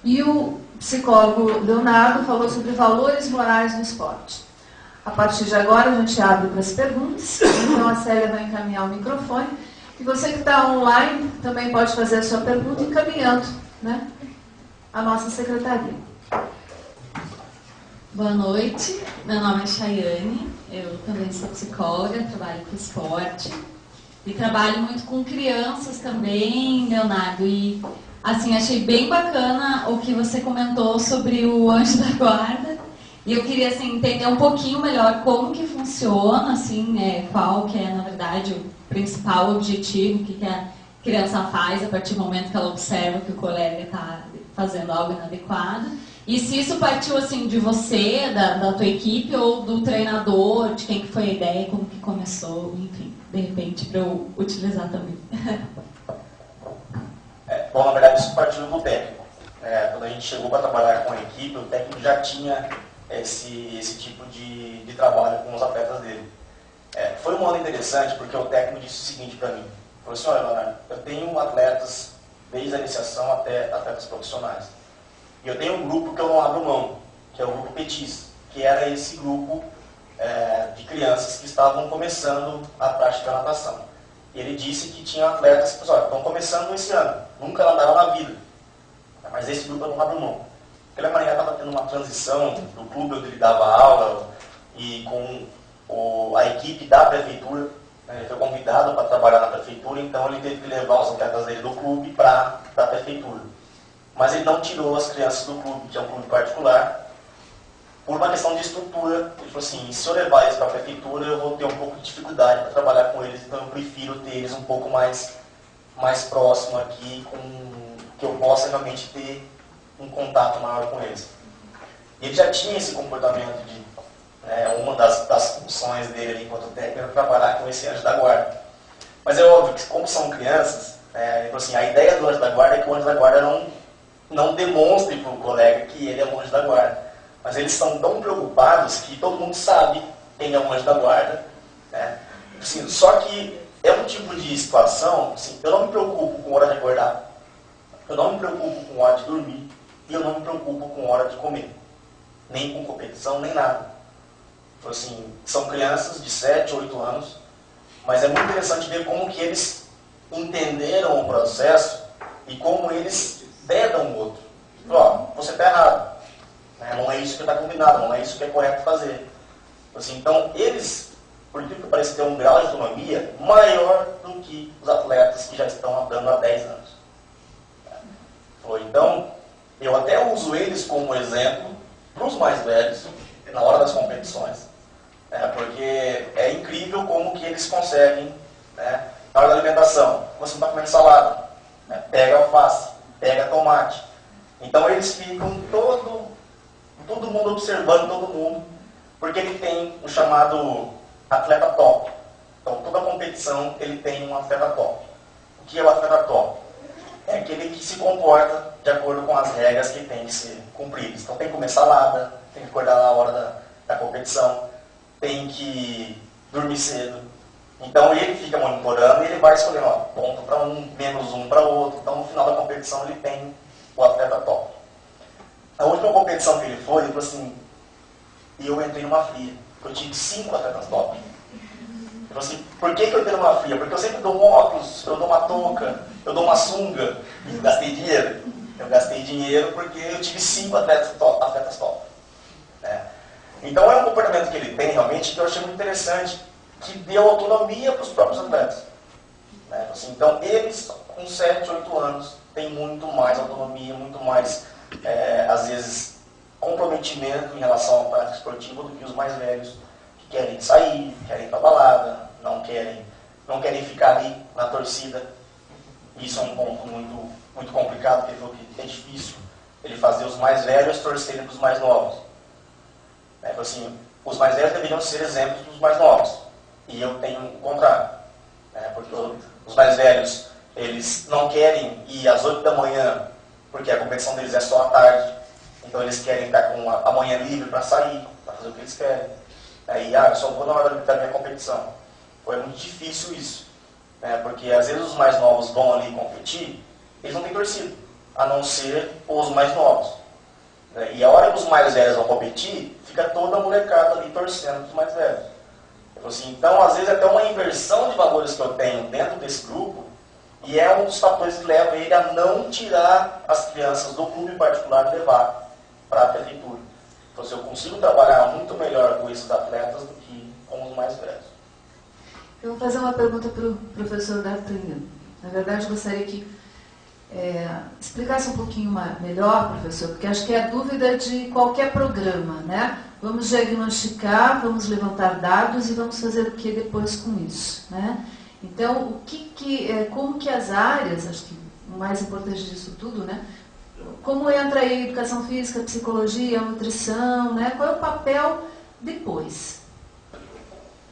[SPEAKER 1] E o psicólogo Leonardo falou sobre valores morais no esporte. A partir de agora, a gente abre para as perguntas. Então, a Célia vai encaminhar o microfone. E você que está online também pode fazer a sua pergunta encaminhando, a nossa secretaria.
[SPEAKER 5] Boa noite, meu nome é Chayane, eu também sou psicóloga, trabalho com esporte e trabalho muito com crianças também, Leonardo, e assim, achei bem bacana o que você comentou sobre o anjo da guarda e eu queria assim, entender um pouquinho melhor como que funciona, assim, qual que é, na verdade, o principal objetivo, o que a criança faz a partir do momento que ela observa que o colega está fazendo algo inadequado. E se isso partiu assim de você, da tua equipe, ou do treinador, de quem que foi a ideia, como que começou, enfim, de repente, para eu utilizar também.
[SPEAKER 4] Bom, na verdade, isso partiu do técnico. Quando a gente chegou para trabalhar com a equipe, o técnico já tinha esse tipo de trabalho com os atletas dele. Foi um ano interessante porque o técnico disse o seguinte para mim. Falou assim, olha, Leonardo, eu tenho atletas desde a iniciação até atletas profissionais. E eu tenho um grupo que eu não abro mão, que é o grupo Petis, que era esse grupo de crianças que estavam começando a prática da natação. E ele disse que tinha atletas que estão começando esse ano, nunca nadaram na vida. Mas esse grupo eu não abro mão. Porque a Maringá estava tendo uma transição do clube onde ele dava aula e com a equipe da prefeitura. Ele foi convidado para trabalhar na prefeitura, então ele teve que levar os atletas dele do clube para a prefeitura. Mas ele não tirou as crianças do clube, que é um clube particular, por uma questão de estrutura. Ele falou assim, se eu levar eles para a prefeitura, eu vou ter um pouco de dificuldade para trabalhar com eles, então eu prefiro ter eles um pouco mais próximo aqui, que eu possa realmente ter um contato maior com eles. E ele já tinha esse comportamento de uma das funções dele ali, enquanto técnico era trabalhar com esse anjo da guarda. Mas é óbvio que, como são crianças, assim, a ideia do anjo da guarda é que o anjo da guarda não demonstre para o colega que ele é um anjo da guarda. Mas eles são tão preocupados que todo mundo sabe quem é um anjo da guarda. Assim, só que é um tipo de situação, assim, eu não me preocupo com hora de acordar, eu não me preocupo com hora de dormir e eu não me preocupo com hora de comer. Nem com competição, nem nada. Assim, são crianças de 7, 8 anos
[SPEAKER 6] Mas é muito interessante ver como que eles entenderam o processo e como eles dedam o outro. Ó, você está errado. Não é isso que está combinado, não é isso que é correto fazer. Assim, então, eles, por incrível que pareça, têm um grau de autonomia maior do que os atletas que já estão andando há 10 anos. Então, eu até uso eles como exemplo para os mais velhos, na hora das competições. Porque é incrível como que eles conseguem, na hora da alimentação, você não está comendo salada, pega alface, pega tomate. Então eles ficam todo mundo observando todo mundo, porque ele tem o chamado atleta top. Então toda competição ele tem um atleta top. O que é o atleta top? É aquele que se comporta de acordo com as regras que tem que ser cumpridas. Então tem que comer salada, tem que acordar na hora da competição, tem que dormir cedo. Então ele fica monitorando e ele vai escolhendo, ponto para um, menos um para outro. Então no final da competição ele tem o atleta top. A última competição que ele falou assim, e eu entrei numa fria, eu tive 5 atletas top. Ele falou assim, por que eu entrei numa fria? Porque eu sempre dou um óculos, eu dou uma touca, eu dou uma sunga, e eu gastei dinheiro. Eu gastei dinheiro porque eu tive 5 atletas top. Então é um comportamento que ele tem realmente que eu achei muito interessante, que deu autonomia para os próprios atletas. Assim, então eles, com 7, 8 anos, têm muito mais autonomia, muito mais, às vezes, comprometimento em relação à prática esportiva do que os mais velhos, que querem sair, querem ir para balada, não querem ficar ali na torcida. Isso é um ponto muito complicado, porque ele falou que é difícil ele fazer os mais velhos torcerem para os mais novos. Assim, os mais velhos deveriam ser exemplos dos mais novos. E eu tenho o contrário. Porque os mais velhos, eles não querem ir às 8 da manhã, porque a competição deles é só à tarde. Então eles querem estar com a manhã livre para sair, para fazer o que eles querem. Eu só vou na hora da minha competição. É muito difícil isso. Porque às vezes os mais novos vão ali competir, eles não têm torcida, a não ser os mais novos. E a hora que os mais velhos vão competir, fica toda a molecada ali torcendo para os mais velhos. Assim, então, às vezes, até uma inversão de valores que eu tenho dentro desse grupo, e é um dos fatores que leva ele a não tirar as crianças do clube particular e levar para a prefeitura. Então, eu consigo trabalhar muito melhor com esses atletas do que com os mais velhos.
[SPEAKER 1] Eu vou fazer uma pergunta para o professor D'Artagnan. Na verdade, gostaria que explicasse um pouquinho melhor, professor, porque acho que é a dúvida de qualquer programa, né? Vamos diagnosticar, vamos levantar dados e vamos fazer o que depois com isso, né? Então, como que as áreas, acho que o mais importante disso tudo, né? Como entra aí a educação física, a psicologia, a nutrição, né? Qual é o papel depois?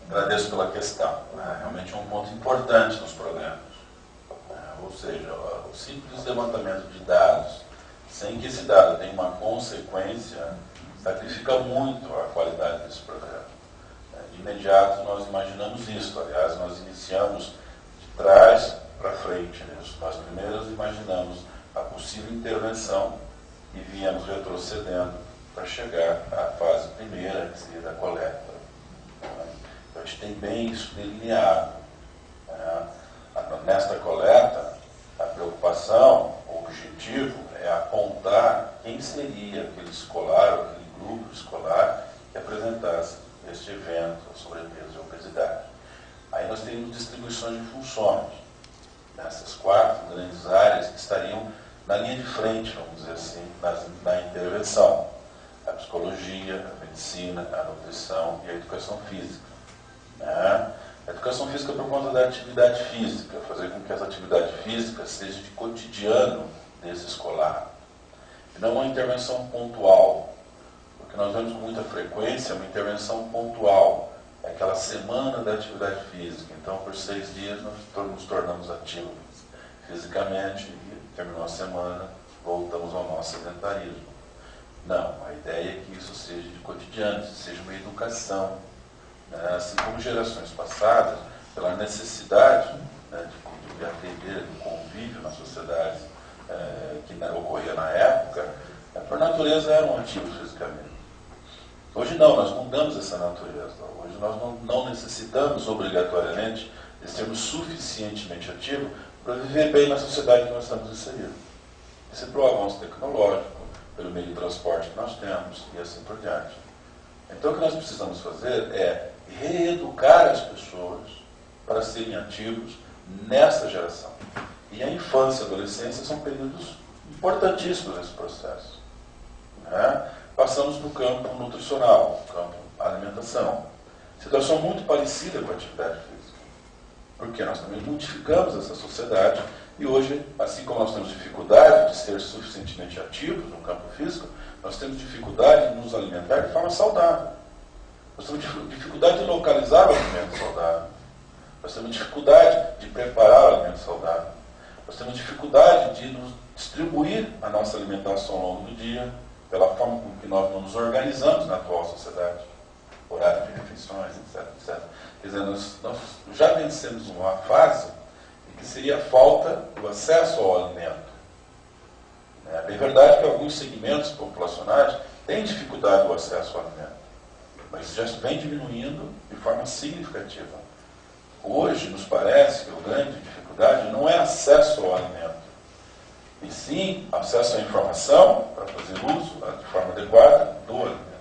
[SPEAKER 2] Agradeço pela questão. Realmente é um ponto importante nos programas. Ou seja, o simples levantamento de dados, sem que esse dado tenha uma consequência, sacrifica muito a qualidade desse programa. De imediato nós imaginamos isso, aliás, nós iniciamos de trás para frente nisso. Nós primeiro imaginamos a possível intervenção e viemos retrocedendo para chegar à fase primeira, que seria da coleta. Então a gente tem bem isso delineado. Nesta coleta, a preocupação, o objetivo é apontar quem seria aquele escolar, ou aquele grupo escolar que apresentasse este evento, sobrepeso e obesidade. Aí nós teríamos distribuições de funções, nessas 4 grandes áreas que estariam na linha de frente, vamos dizer assim, na intervenção. A psicologia, a medicina, a nutrição e a educação física. A educação física por conta da atividade física, fazer com que essa atividade física seja de cotidiano desse escolar. E não uma intervenção pontual, porque nós vemos com muita frequência uma intervenção pontual, é aquela semana da atividade física. Então, por 6 dias, nós nos tornamos ativos fisicamente e terminou a semana, voltamos ao nosso sedentarismo. Não, a ideia é que isso seja de cotidiano, que seja uma educação. Assim como gerações passadas, pela necessidade de atender o convívio na sociedade que ocorria na época, por natureza eram ativos fisicamente. Hoje não, nós mudamos essa natureza. Hoje nós não necessitamos obrigatoriamente de sermos suficientemente ativos para viver bem na sociedade que nós estamos inseridos. Isso é pelo avanço tecnológico, pelo meio de transporte que nós temos e assim por diante. Então o que nós precisamos fazer é reeducar as pessoas para serem ativos nessa geração. E a infância e a adolescência são períodos importantíssimos nesse processo. Né? Passamos no campo nutricional, no campo alimentação. Situação muito parecida com a atividade física. Porque nós também modificamos essa sociedade e hoje, assim como nós temos dificuldade de ser suficientemente ativos no campo físico, nós temos dificuldade de nos alimentar de forma saudável. Nós temos dificuldade de localizar o alimento saudável. Nós temos dificuldade de preparar o alimento saudável. Nós temos dificuldade de nos distribuir a nossa alimentação ao longo do dia, pela forma com que nós nos organizamos na atual sociedade. Horário de refeições, etc, etc. Quer dizer, nós já vencemos uma fase em que seria a falta do acesso ao alimento. É bem verdade que alguns segmentos populacionais têm dificuldade do acesso ao alimento, mas já vem diminuindo de forma significativa. Hoje, nos parece que a grande dificuldade não é acesso ao alimento, e sim acesso à informação para fazer uso de forma adequada do alimento.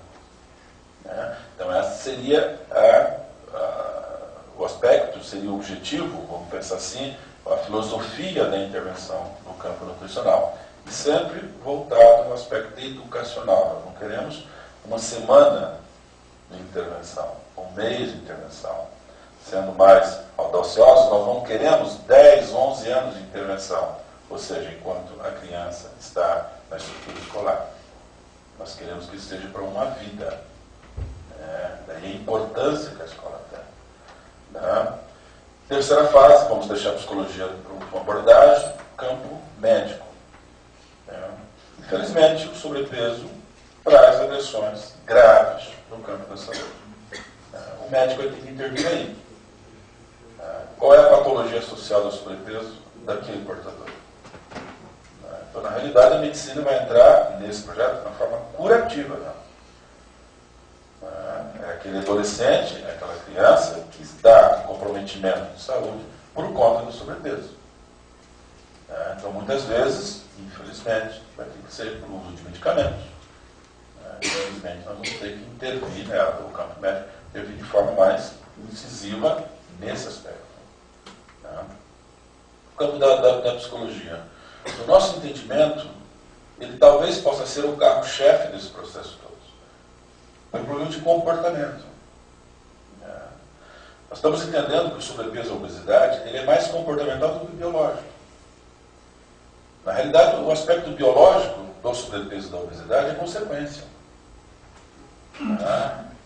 [SPEAKER 2] Então, esse seria o aspecto, seria o objetivo, vamos pensar assim, a filosofia da intervenção no campo nutricional. E sempre voltado ao aspecto educacional. Nós não queremos uma semana de intervenção, um mês de intervenção. Sendo mais audaciosos, nós não queremos 10, 11 anos de intervenção, ou seja, enquanto a criança está na estrutura escolar. Nós queremos que isso seja para uma vida. Daí a importância que a escola tem. Terceira fase, vamos deixar a psicologia para uma abordagem, campo médico. Infelizmente, o sobrepeso traz agressões graves no campo da saúde. O médico vai ter que intervir aí. Qual é a patologia associada ao sobrepeso daquele portador? Então, na realidade, a medicina vai entrar nesse projeto de uma forma curativa. É aquele adolescente, é aquela criança que está com comprometimento de saúde por conta do sobrepeso. Então, muitas vezes, infelizmente, vai ter que ser por uso de medicamentos. Infelizmente, nós vamos ter que intervir, o campo médico intervir de forma mais incisiva nesse aspecto. O campo da psicologia. No nosso entendimento, ele talvez possa ser o carro-chefe desse processo todo. É um problema de comportamento. Nós estamos entendendo que o sobrepeso e a obesidade ele é mais comportamental do que biológico. Na realidade, o aspecto biológico do sobrepeso e da obesidade é consequência.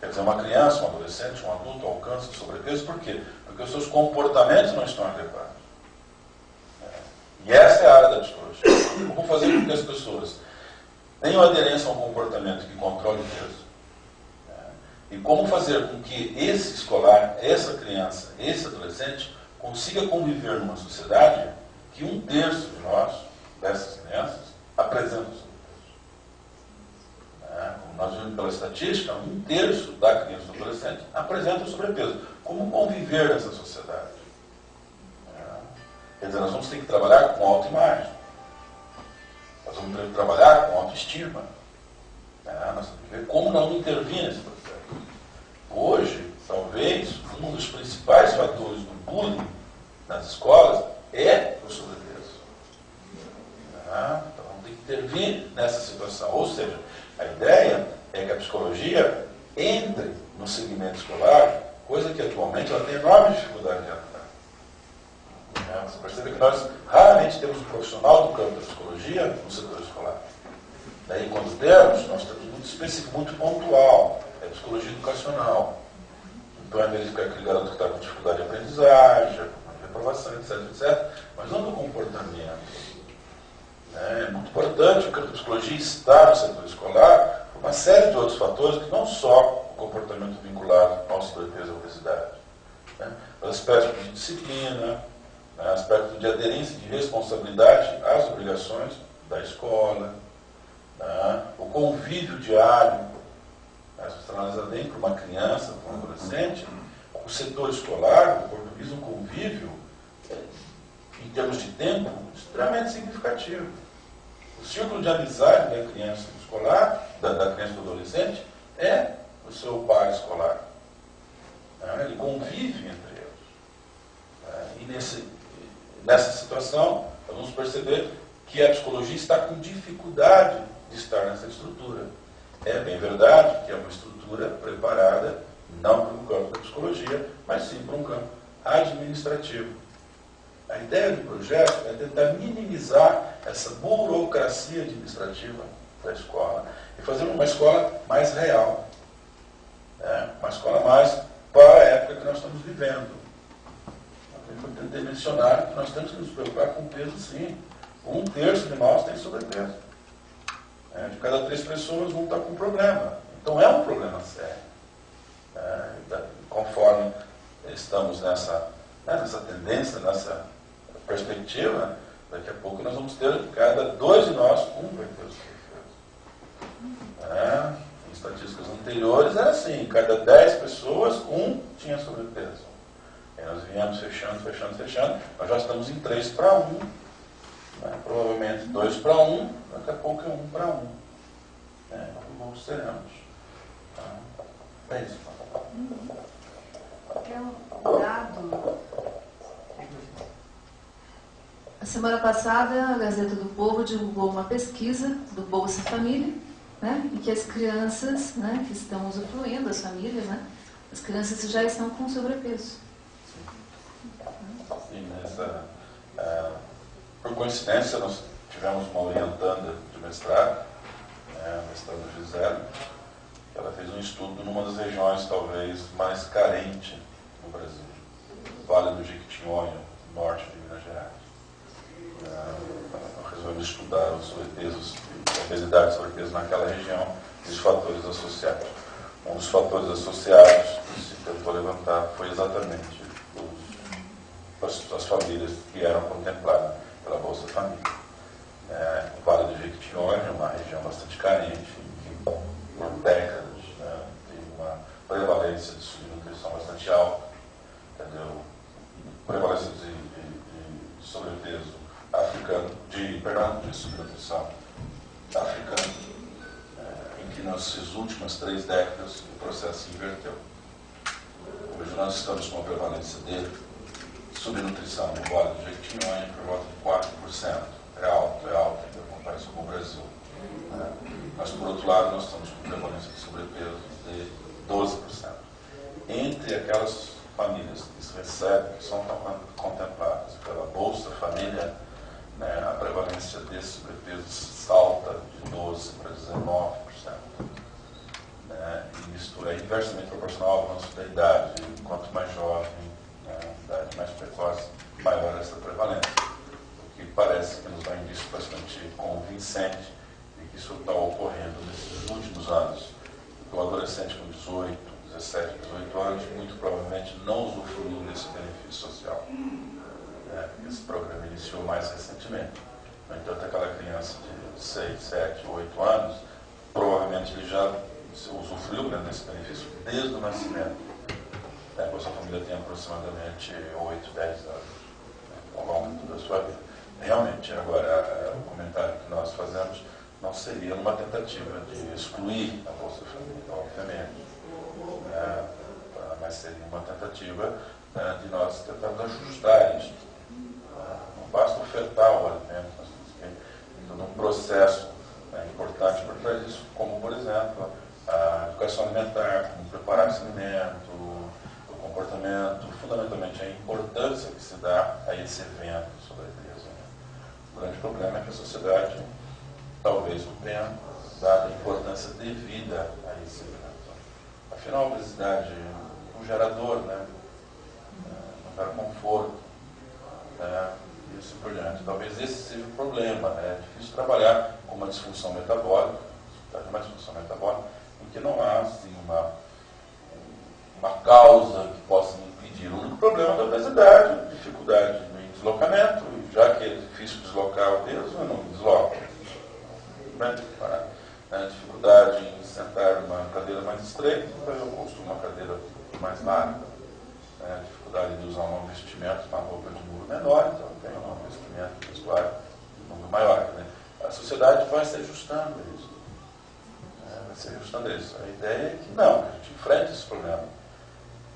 [SPEAKER 2] Quer dizer, uma criança, um adolescente, um adulto alcança o sobrepeso, por quê? Porque os seus comportamentos não estão adequados. E essa é a área da psicologia. Como fazer com que as pessoas tenham aderência a um comportamento que controle o peso? E como fazer com que esse escolar, essa criança, esse adolescente, consiga conviver numa sociedade que 1/3 de nós, dessas crianças, apresentam sobrepeso. Como nós vimos pela estatística, 1/3 da criança e do adolescente apresenta sobrepeso. Como conviver nessa sociedade? Quer dizer, nós vamos ter que trabalhar com autoimagem. Nós vamos ter que trabalhar com autoestima. Nós temos que ver como não intervir nesse processo. Hoje, talvez, um dos principais fatores do bullying nas escolas é o sobrepeso. Então, vamos ter que intervir nessa situação. Ou seja, a ideia é que a psicologia entre no segmento escolar, coisa que atualmente ela tem enorme dificuldade de entrar. Você percebe que nós raramente temos um profissional do campo da psicologia no setor escolar. Daí, quando temos, nós temos muito específico, muito pontual. É psicologia educacional. Então, é verificar aquele garoto que está com dificuldade de aprendizagem, com reprovação, etc, etc. Mas não do comportamento. É muito importante o campo da psicologia estar no setor escolar por uma série de outros fatores que não só o comportamento vinculado ao sobrepeso e à obesidade. Os aspectos de disciplina, aspecto de aderência e de responsabilidade às obrigações da escola, o convívio diário. Se você analisar bem para uma criança, para um adolescente, o o setor escolar, o português, um convívio, em termos de tempo, extremamente significativo. O círculo de amizade da criança escolar, da criança e do adolescente, é o seu par escolar. Ele convive entre eles. E nessa situação, nós vamos perceber que a psicologia está com dificuldade de estar nessa estrutura. É bem verdade que é uma estrutura preparada, não para um campo da psicologia, mas sim para um campo administrativo. A ideia do projeto é tentar minimizar essa burocracia administrativa da escola e fazer uma escola mais real, uma escola mais para a época que nós estamos vivendo. É importante mencionar que nós temos que nos preocupar com o peso, sim. 1/3 de nós tem sobrepeso. De cada 3 pessoas, 1 está com problema. Então é um problema sério. Conforme estamos nessa tendência, nessa perspectiva, daqui a pouco nós vamos ter, cada 2 de nós, 1 vai ter sobrepeso. Em estatísticas anteriores era assim, cada 10 pessoas, 1 tinha sobrepeso. E nós viemos fechando, nós já estamos em 3/1. Provavelmente 2/1, daqui a pouco é 1/1. Como seremos. É isso.
[SPEAKER 1] É um dado. A semana passada, a Gazeta do Povo divulgou uma pesquisa do Bolsa Família, em que as crianças, que estão usufruindo, as famílias, as crianças já estão com sobrepeso.
[SPEAKER 2] Sim, por coincidência, nós tivemos uma orientanda de mestrado, a mestrada Gisele. Ela fez um estudo numa das regiões talvez mais carentes no Brasil, Vale do Jequitinhonha, norte de Minas Gerais. Resolvemos estudar os sobrepesos, a obesidade e sobrepeso naquela região e os fatores associados. Um dos fatores associados que se tentou levantar foi exatamente as famílias que eram contempladas pela Bolsa Família. O Vale do Jequitinhonha é uma região bastante carente, que por décadas tem uma prevalência de subnutrição bastante alta, prevalência de sobrepeso africano, de subnutrição africana, em que nessas últimas 3 décadas o processo se inverteu. Hoje nós estamos com uma prevalência de subnutrição no Vale do Jequitinhonha por volta de 4%. É alto ainda comparado com o Brasil. Mas, por outro lado, nós estamos com prevalência de sobrepeso de 12%. Entre aquelas famílias que se recebem, que são contempladas pela Bolsa Família, a prevalência desse sobrepeso salta de 12% para 19%. E isto é inversamente proporcional ao avanço da idade. Quanto mais jovem, idade mais precoce, maior essa prevalência. O que parece que nos dá um indício bastante convincente de que isso está ocorrendo nesses últimos anos. Porque o adolescente com 18, 17, 18 anos, muito provavelmente não usufruiu desse benefício social. Esse programa iniciou mais recentemente. No entanto, aquela criança de 6, 7, 8 anos, provavelmente ele já usufruiu desse benefício desde o nascimento. A sua família tem aproximadamente 8, 10 anos ao longo da sua vida. Realmente, agora, o comentário que nós fazemos não seria uma tentativa de excluir a Bolsa Família, obviamente, mas seria uma tentativa de nós tentarmos ajustar isso. Não basta ofertar o alimento, nós temos que ir todo um processo importante por trás disso, como, por exemplo, a educação alimentar, como preparar esse alimento, o comportamento, fundamentalmente a importância que se dá a esse evento sobre a beleza. O grande problema é que a sociedade talvez não tenha dado a importância devida a esse evento. Afinal, a obesidade é um gerador, não dá conforto, e assim por diante. Talvez esse seja o problema. É difícil trabalhar com uma disfunção metabólica, em que não há assim, uma causa que possa impedir. O único problema é da obesidade, dificuldade no deslocamento, e já que é difícil deslocar o peso, eu não me desloco. Dificuldade em sentar numa cadeira mais estreita, então eu construo uma cadeira mais larga. né, dificuldade de usar um vestimento, uma roupa de número menor, então tem um vestimento vestuário de número maior. Né? A sociedade vai se ajustando a isso. Vai se ajustando a isso. A ideia é que não, que a gente enfrente esse problema.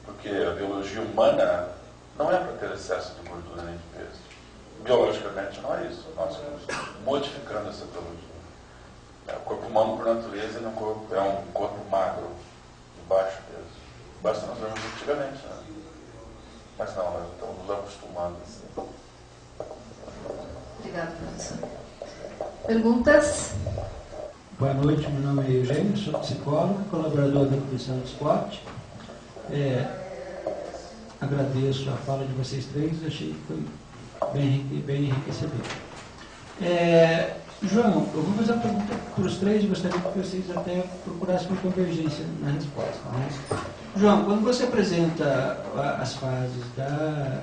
[SPEAKER 2] Porque a biologia humana não é para ter excesso de gordura nem de peso. Biologicamente não é isso. Nós estamos modificando essa biologia. O corpo humano, por natureza, é um corpo magro, de baixo peso. Basta nós vermos antigamente, né? Mas não, nós estamos nos acostumando assim.
[SPEAKER 1] Obrigada, professor. Perguntas?
[SPEAKER 7] Boa noite, meu nome é Eugênio, sou psicólogo, colaborador da Comissão de Esporte. Agradeço a fala de vocês três, achei que foi bem enriquecedor. João, eu vou fazer uma pergunta para os três e gostaria que vocês até procurassem uma convergência na resposta. Né? João, quando você apresenta as fases da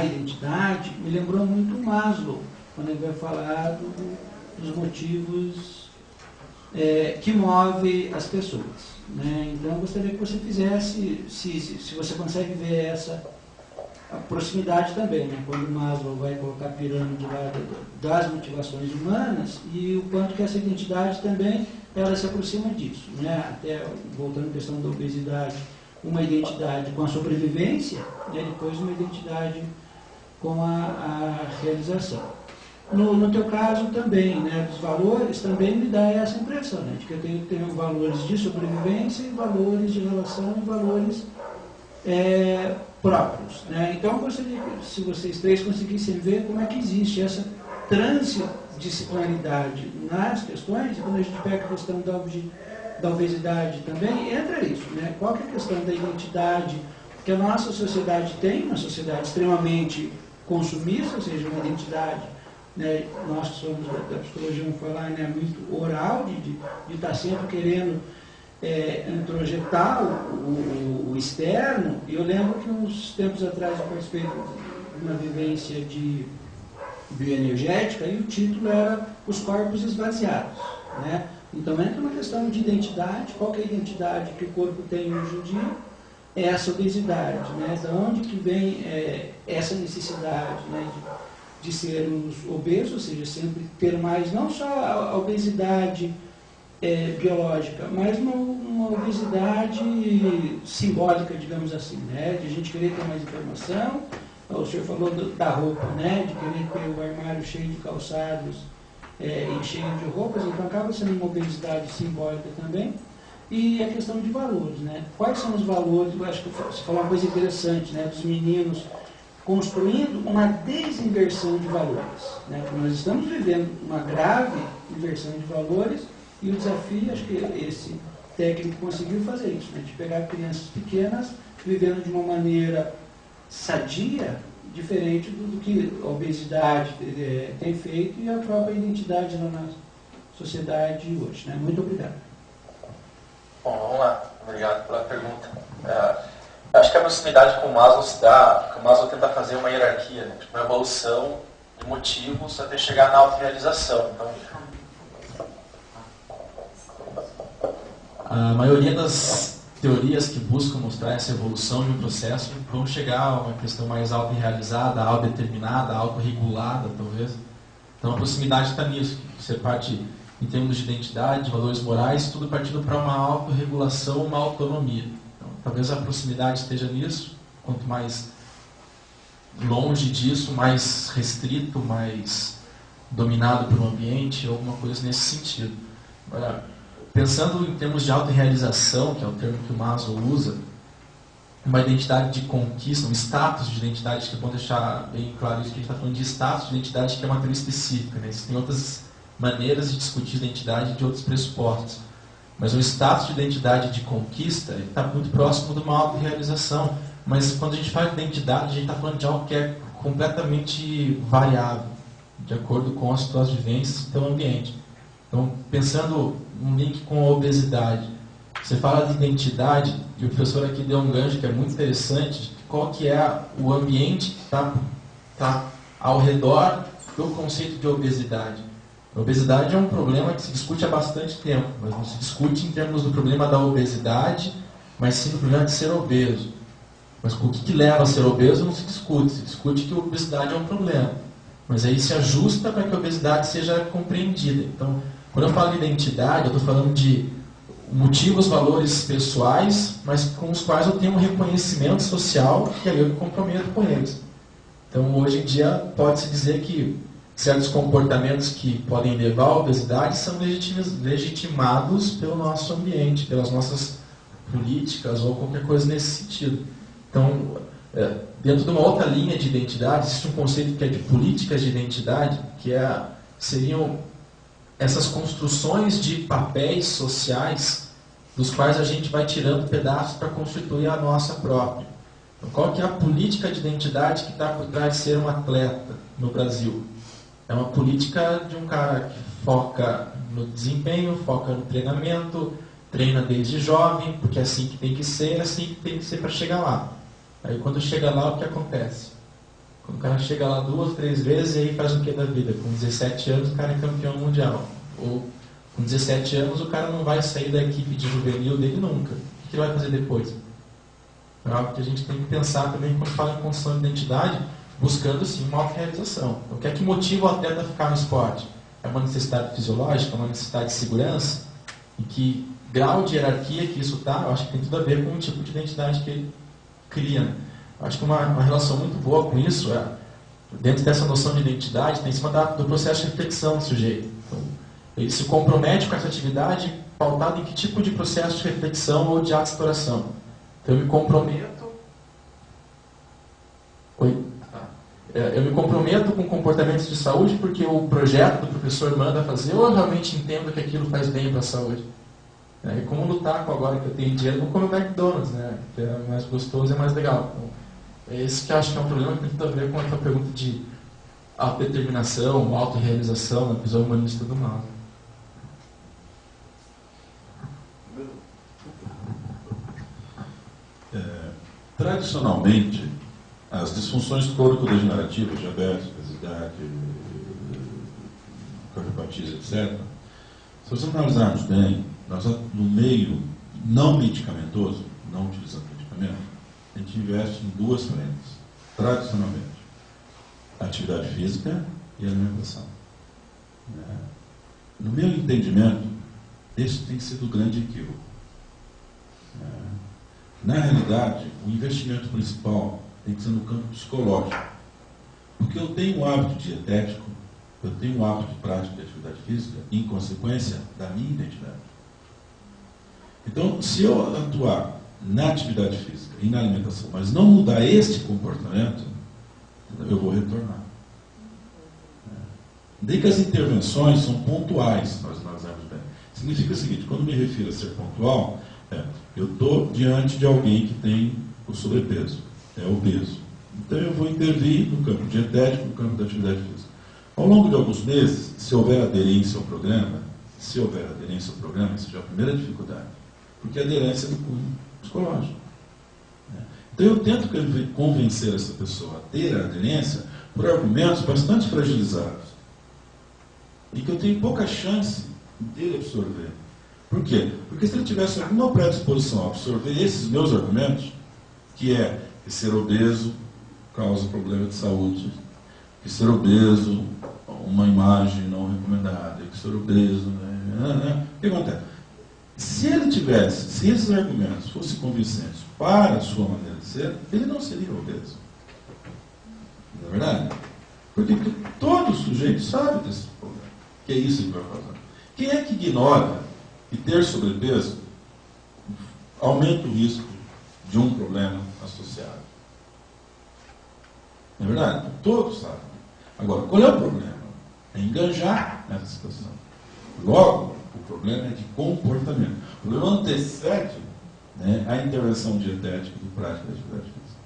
[SPEAKER 7] identidade, me lembrou muito o Maslow, quando ele vai falar dos motivos que movem as pessoas. Né? Então, eu gostaria que você fizesse, se você consegue ver a proximidade também, né? Quando Maslow vai colocar a pirâmide lá das motivações humanas e o quanto que essa identidade também ela se aproxima disso. Né? Até, voltando à questão da obesidade, uma identidade com a sobrevivência e depois uma identidade com a realização. No teu caso também, né, dos valores, também me dá essa impressão, né, de que eu tenho que ter valores de sobrevivência, e valores de relação e valores próprios. Né? Então, eu gostaria que, se vocês três conseguissem ver como é que existe essa transdisciplinaridade nas questões, e quando a gente pega a questão da obesidade também, entra isso. Né? Qual que é a questão da identidade que a nossa sociedade tem, uma sociedade extremamente consumista, ou seja, uma identidade, né, nós somos da psicologia, vamos falar, né, muito oral, de estar sempre querendo introjetar o externo. E eu lembro que uns tempos atrás eu participei de uma vivência de bioenergética e o título era Os Corpos Esvaziados. Né? Então entra uma questão de identidade, qual que é a identidade que o corpo tem hoje em dia? É essa obesidade, né? De onde que vem essa necessidade, né, de sermos obesos, ou seja, sempre ter mais, não só a obesidade biológica, mas uma obesidade simbólica, digamos assim, né? De a gente querer ter mais informação. O senhor falou da roupa, né? De querer ter o armário cheio de calçados e cheio de roupas, então acaba sendo uma obesidade simbólica também. E a questão de valores, né? Quais são os valores? Eu acho que você falou uma coisa interessante, né? Dos meninos construindo uma desinversão de valores. Né? Nós estamos vivendo uma grave inversão de valores e o desafio, acho que esse técnico conseguiu fazer isso, né? De pegar crianças pequenas vivendo de uma maneira sadia, diferente do que a obesidade tem feito e a própria identidade na nossa sociedade hoje. Né? Muito obrigado.
[SPEAKER 6] Bom, vamos lá. Obrigado pela pergunta. Acho que a proximidade com o Maslow se dá, porque o Maslow tenta fazer uma hierarquia, né? Tipo, uma evolução de motivos até chegar na autorrealização. Então,
[SPEAKER 3] a maioria das teorias que buscam mostrar essa evolução de um processo vão chegar a uma questão mais autorrealizada, autodeterminada, autorregulada, talvez. Então a proximidade está nisso, que você parte em termos de identidade, de valores morais, tudo partindo para uma autorregulação, uma autonomia. Então, talvez a proximidade esteja nisso, quanto mais longe disso, mais restrito, mais dominado por um ambiente, alguma coisa nesse sentido. Agora, pensando em termos de autorrealização, que é o termo que o Maslow usa, uma identidade de conquista, um status de identidade, que é bom deixar bem claro isso, que a gente está falando de status de identidade, que é uma teoria específica. Né? Existem outras maneiras de discutir identidade de outros pressupostos. Mas o status de identidade de conquista está muito próximo de uma autorrealização. Mas quando a gente fala de identidade, a gente está falando de algo que é completamente variável, de acordo com as suas vivências e seu ambiente. Então, pensando um link com a obesidade, você fala de identidade, e o professor aqui deu um gancho que é muito interessante, qual que é o ambiente que está ao redor do conceito de obesidade. A obesidade é um problema que se discute há bastante tempo, mas não se discute em termos do problema da obesidade, mas sim do problema de ser obeso. Mas o que leva a ser obeso não se discute que a obesidade é um problema. Mas aí se ajusta para que a obesidade seja compreendida. Então, quando eu falo de identidade, eu estou falando de motivos, valores pessoais, mas com os quais eu tenho um reconhecimento social e aí eu me comprometo com eles. Então, hoje em dia, pode-se dizer que certos comportamentos que podem levar à obesidade são legitimados pelo nosso ambiente, pelas nossas políticas ou qualquer coisa nesse sentido. Então, dentro de uma outra linha de identidade, existe um conceito que é de políticas de identidade, que seriam essas construções de papéis sociais dos quais a gente vai tirando pedaços para constituir a nossa própria. Então, qual que é a política de identidade que está por trás de ser um atleta no Brasil? É uma política de um cara que foca no desempenho, foca no treinamento, treina desde jovem, porque é assim que tem que ser para chegar lá. Aí quando chega lá, o que acontece? Quando o cara chega lá 2, 3 vezes, e aí faz o que da vida? Com 17 anos o cara é campeão mundial. Ou com 17 anos o cara não vai sair da equipe de juvenil dele nunca. O que ele vai fazer depois? É algo que a gente tem que pensar também quando fala em construção de identidade, buscando sim uma autorrealização. Então, o que é que motiva o atleta a ficar no esporte? É uma necessidade fisiológica, uma necessidade de segurança? E que grau de hierarquia que isso está, eu acho que tem tudo a ver com o tipo de identidade que ele cria. Né? Eu acho que uma relação muito boa com isso dentro dessa noção de identidade, tem em cima do processo de reflexão do sujeito. Então, ele se compromete com essa atividade pautado em que tipo de processo de reflexão ou de autoexploração. Então, eu me comprometo... Eu me comprometo com comportamentos de saúde porque o projeto do professor manda fazer, ou eu realmente entendo que aquilo faz bem para a saúde. E como lutar com agora que eu tenho dinheiro, não comer McDonald's, né? Que é mais gostoso e mais legal. Então, é esse que eu acho que é um problema que tem tudo a ver com a tua pergunta de autodeterminação, autorrealização, na visão humanista do mal.
[SPEAKER 2] Tradicionalmente, as disfunções crônico-degenerativas, diabetes, obesidade, cardiopatia, etc., se você analisarmos bem, nós, no meio não medicamentoso, não utilizando medicamento, a gente investe em duas frentes, tradicionalmente. A atividade física e a alimentação. No meu entendimento, esse tem sido o grande equívoco. Na realidade, o investimento principal tem que ser no campo psicológico. Porque eu tenho um hábito dietético, eu tenho um hábito de prática de atividade física, em consequência da minha identidade. Então, se eu atuar na atividade física e na alimentação, mas não mudar este comportamento, eu vou retornar. Daí que as intervenções são pontuais, nós analisamos bem. Significa o seguinte, quando me refiro a ser pontual, eu estou diante de alguém que tem o sobrepeso, é obeso. Então eu vou intervir no campo dietético, no campo da atividade física. Ao longo de alguns meses, se houver aderência ao programa, isso já é a primeira dificuldade. Porque a aderência é do cunho psicológico. Então eu tento convencer essa pessoa a ter a aderência por argumentos bastante fragilizados. E que eu tenho pouca chance dele absorver. Por quê? Porque se ele tivesse alguma predisposição a absorver esses meus argumentos, que é que ser obeso causa problema de saúde, que ser obeso uma imagem não recomendada, que ser obeso... O que acontece? Se esses argumentos fossem convincentes para a sua maneira de ser, ele não seria obeso. Não é verdade? Porque todo sujeito sabe desse problema. Que é isso que vai fazer. Quem é que ignora que ter sobrepeso aumenta o risco de um problema associado? Não é verdade? Todos sabem. Agora, qual é o problema? É enganjar nessa situação. Logo, o problema é de comportamento. O problema antecede a intervenção dietética do prática da atividade física.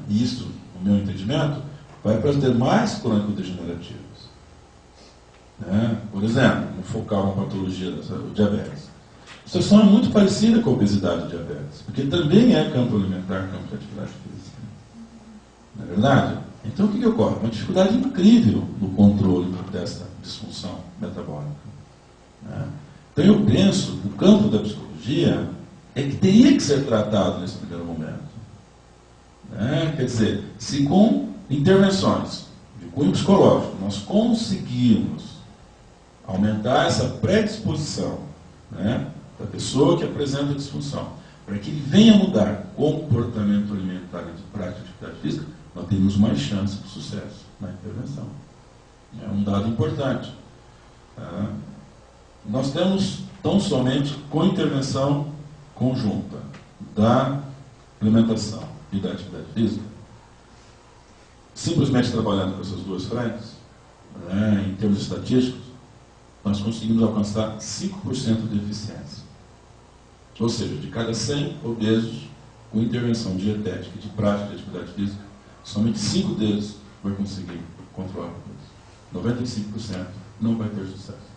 [SPEAKER 2] E isso, no meu entendimento, vai para as demais crônico-degenerativas. Por exemplo, vamos focar uma patologia do diabetes. A situação é muito parecida com a obesidade e diabetes, porque também é campo alimentar, campo de atividade física. Não é verdade? Então o que ocorre? Uma dificuldade incrível no controle dessa disfunção metabólica. Então eu penso que o campo da psicologia é que teria que ser tratado nesse primeiro momento. né? Quer dizer, se com intervenções de cunho psicológico nós conseguirmos aumentar essa predisposição, né, da pessoa que apresenta disfunção, para que ele venha mudar comportamento alimentar e de prática de atividade física, nós temos mais chance de sucesso na intervenção. É um dado importante. Tá? Nós temos tão somente com intervenção conjunta da alimentação e da atividade física, simplesmente trabalhando com essas duas frentes, né, em termos estatísticos, nós conseguimos alcançar 5% de eficiência. Ou seja, de cada 100 obesos com intervenção dietética e de prática de atividade física, somente 5 deles vai conseguir controlar o peso. 95% não vai ter sucesso.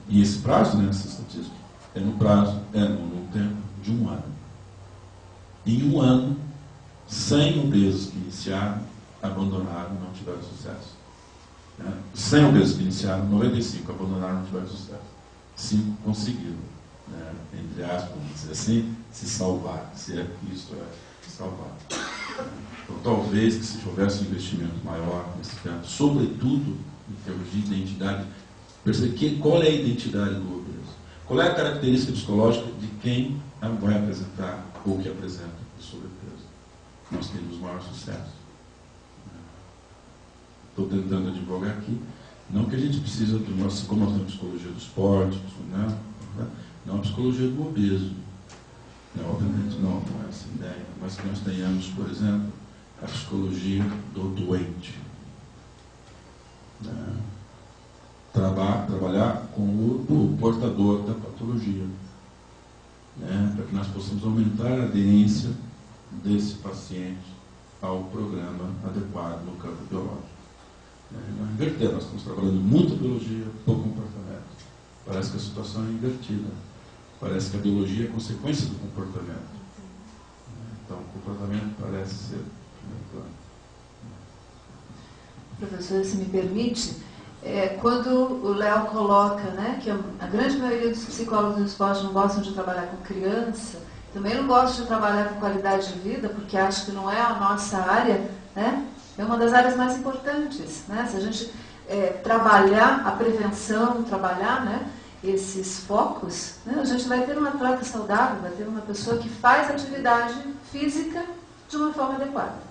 [SPEAKER 2] E esse prazo, nessa estatística, é no tempo de 1 ano. Em 1 ano, 100 obesos que iniciaram, abandonaram, não tiveram sucesso. 100 obesos que iniciaram, 95 abandonaram, não tiveram sucesso. 5 conseguiram, entre aspas, vamos dizer assim, se salvar, se é que isso é se salvar. Então, talvez que se houvesse um investimento maior nesse campo, sobretudo em termos de identidade, perceber qual é a identidade do obeso, qual é a característica psicológica de quem vai apresentar ou que apresenta o sobrepeso. Nós temos maior sucesso. Estou tentando advogar aqui, não que a gente precisa, como nós temos psicologia do esporte, não a psicologia do obeso. Obviamente não é essa ideia, mas que nós tenhamos, por exemplo, a psicologia do doente. Trabalhar com o portador da patologia, para que nós possamos aumentar a aderência desse paciente ao programa adequado no campo biológico. Nós invertemos, nós estamos trabalhando muito biologia, pouco comportamento. Parece que a situação é invertida. Parece que a biologia é consequência do comportamento. Então, o comportamento parece ser...
[SPEAKER 1] Professor, se me permite, quando o Léo coloca, que a grande maioria dos psicólogos do esporte não gostam de trabalhar com criança, também não gostam de trabalhar com qualidade de vida, porque acham que não é a nossa área, é uma das áreas mais importantes. Se a gente trabalhar a prevenção, trabalhar esses focos, a gente vai ter um atleta saudável, vai ter uma pessoa que faz atividade física de uma forma adequada.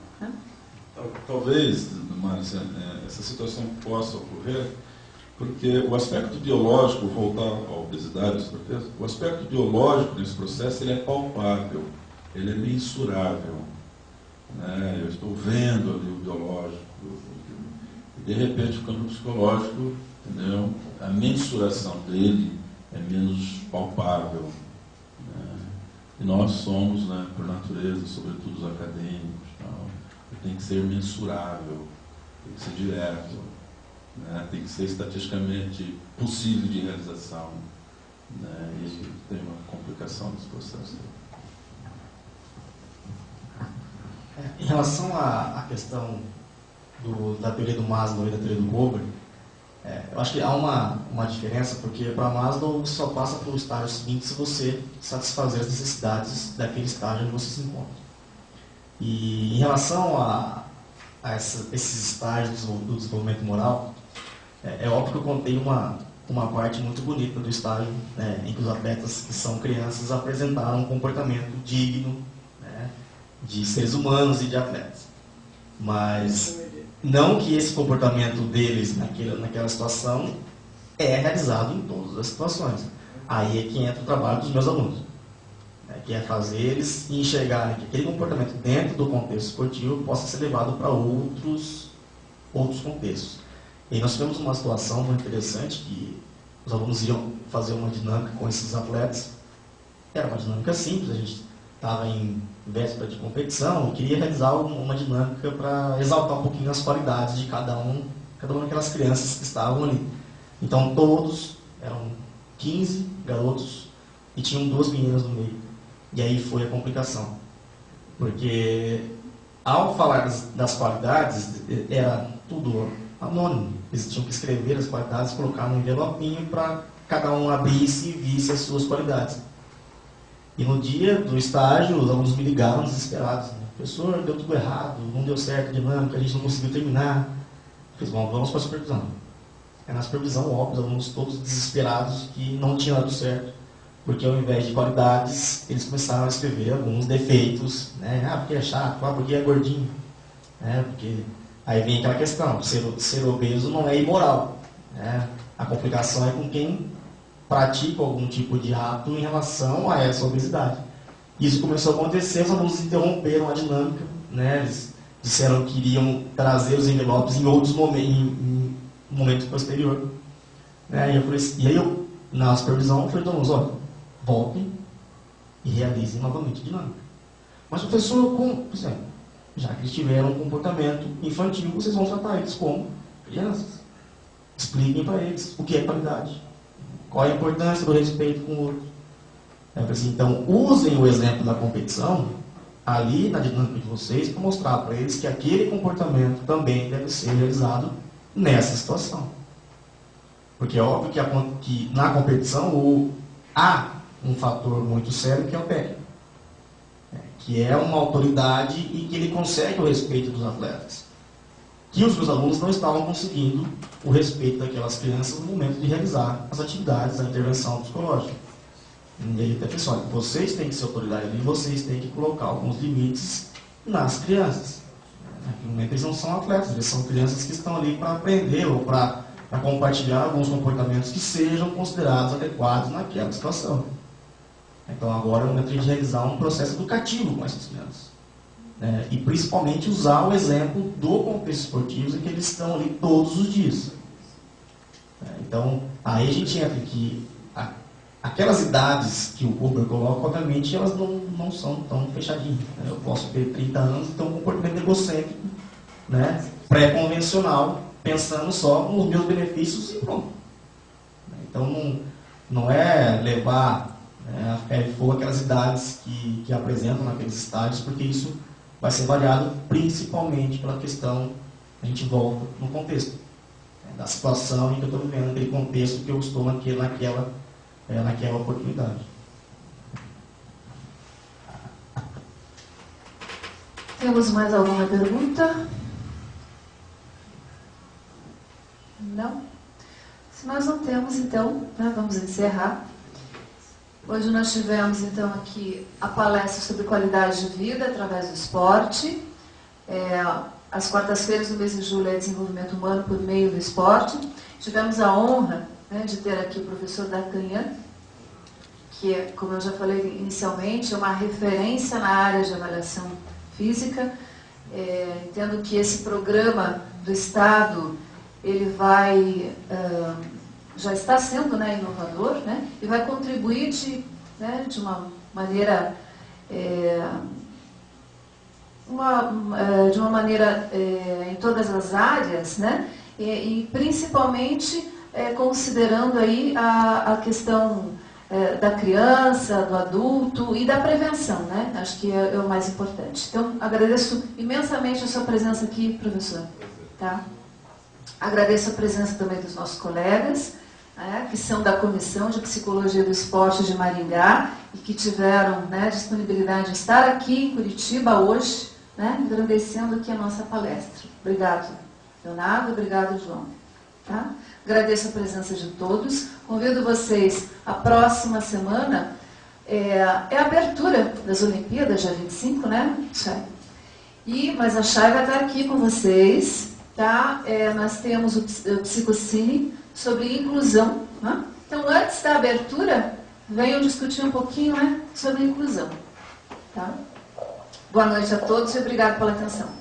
[SPEAKER 2] Talvez, Márcia, essa situação possa ocorrer porque o aspecto biológico, vou voltar à obesidade, sobrepeso, o aspecto biológico desse processo ele é palpável, ele é mensurável. Eu estou vendo ali o biológico, e de repente o campo psicológico, entendeu? A mensuração dele é menos palpável. E nós somos, por natureza, sobretudo os acadêmicos, tem que ser mensurável, tem que ser direto, tem que ser estatisticamente possível de realização. E isso tem uma complicação desse processo.
[SPEAKER 4] Em relação à questão da teoria do Maslow e da teoria do Goldberg, eu acho que há uma diferença, porque para Maslow você só passa pelo estágio seguinte se você satisfazer as necessidades daquele estágio onde você se encontra. E em relação a esses estágios do desenvolvimento moral, é óbvio que eu contei uma parte muito bonita do estágio em que os atletas que são crianças apresentaram um comportamento digno de seres humanos e de atletas. Mas não que esse comportamento deles naquela situação é realizado em todas as situações. Aí é que entra o trabalho dos meus alunos, que é fazer eles enxergarem que aquele comportamento dentro do contexto esportivo possa ser levado para outros contextos. E nós tivemos uma situação muito interessante que os alunos iam fazer uma dinâmica com esses atletas. Era uma dinâmica simples, a gente estava em véspera de competição e queria realizar uma dinâmica para exaltar um pouquinho as qualidades de cada uma daquelas crianças que estavam ali. Então todos, eram 15 garotos e tinham 2 meninas no meio. E aí foi a complicação. Porque ao falar das qualidades, era tudo anônimo. Eles tinham que escrever as qualidades, colocar num envelopinho para cada um abrisse e visse as suas qualidades. E no dia do estágio, os alunos me ligaram desesperados. professor, deu tudo errado, não deu certo a dinâmica, a gente não conseguiu terminar. Eu fiz, bom, vamos para a supervisão. Na supervisão, óbvio, os alunos todos desesperados que não tinha dado certo, porque ao invés de qualidades, eles começaram a escrever alguns defeitos, né? Ah, porque é chato, ah, porque é gordinho, né? Porque aí vem aquela questão, ser obeso não é imoral, né? A complicação é com quem pratica algum tipo de ato em relação a essa obesidade. Isso começou a acontecer, os alunos interromperam a dinâmica, né? Eles disseram que iriam trazer os envelopes em outros momentos, em momento posterior. Né? E aí eu, na supervisão, falei para os alunos, olha, voltem e realizem novamente a dinâmica. Mas, professor, por exemplo, já que eles tiveram um comportamento infantil, vocês vão tratar eles como crianças. Expliquem para eles o que é qualidade, qual a importância do respeito com o outro. Assim, então, usem o exemplo da competição ali na dinâmica de vocês para mostrar para eles que aquele comportamento também deve ser realizado nessa situação. Porque é óbvio que na competição há um fator muito sério que é o técnico, que é uma autoridade e que ele consegue o respeito dos atletas. Que os meus alunos não estavam conseguindo o respeito daquelas crianças no momento de realizar as atividades da intervenção psicológica. E aí, pessoal, vocês têm que ser autoridade ali, vocês têm que colocar alguns limites nas crianças. No momento eles não são atletas, eles são crianças que estão ali para aprender ou para compartilhar alguns comportamentos que sejam considerados adequados naquela situação. Então agora é o momento de realizar um processo educativo com essas crianças. E principalmente usar o exemplo do contexto esportivo em que eles estão ali todos os dias. Então aí a gente entra que aquelas idades que o Huber coloca, obviamente, elas não são tão fechadinhas. Eu posso ter 30 anos e ter um comportamento egocêntrico, né, pré-convencional, pensando só nos meus benefícios e pronto. Então, não é levar a ferro e fogo aquelas idades que apresentam naqueles estágios, porque isso vai ser avaliado principalmente pela questão, a gente volta no contexto, da situação em que eu estou vivendo, naquele contexto que eu estou naquela oportunidade.
[SPEAKER 1] Temos mais alguma pergunta? Não? Se nós não temos, então, vamos encerrar. Hoje nós tivemos, então, aqui a palestra sobre qualidade de vida através do esporte. Às quartas-feiras do mês de julho é desenvolvimento humano por meio do esporte. Tivemos a honra de ter aqui o professor D'Artagnan, que, como eu já falei inicialmente, é uma referência na área de avaliação física. Entendo que esse programa do Estado, ele já está sendo inovador, e vai contribuir de uma maneira em todas as áreas, e principalmente considerando aí a questão da criança, do adulto e da prevenção, Acho que é o mais importante. Então, agradeço imensamente a sua presença aqui, professor. Tá? Agradeço a presença também dos nossos colegas, que são da Comissão de Psicologia do Esporte de Maringá e que tiveram disponibilidade de estar aqui em Curitiba hoje, engrandecendo aqui a nossa palestra. Obrigado, Leonardo. Obrigado, João. Tá? Agradeço a presença de todos. Convido vocês, a próxima semana é a abertura das Olimpíadas, dia 25, Chay? Mas a Chay vai estar aqui com vocês, tá? Nós temos o Psicocine sobre inclusão. Então, antes da abertura, venham discutir um pouquinho sobre inclusão. Tá? Boa noite a todos e obrigado pela atenção.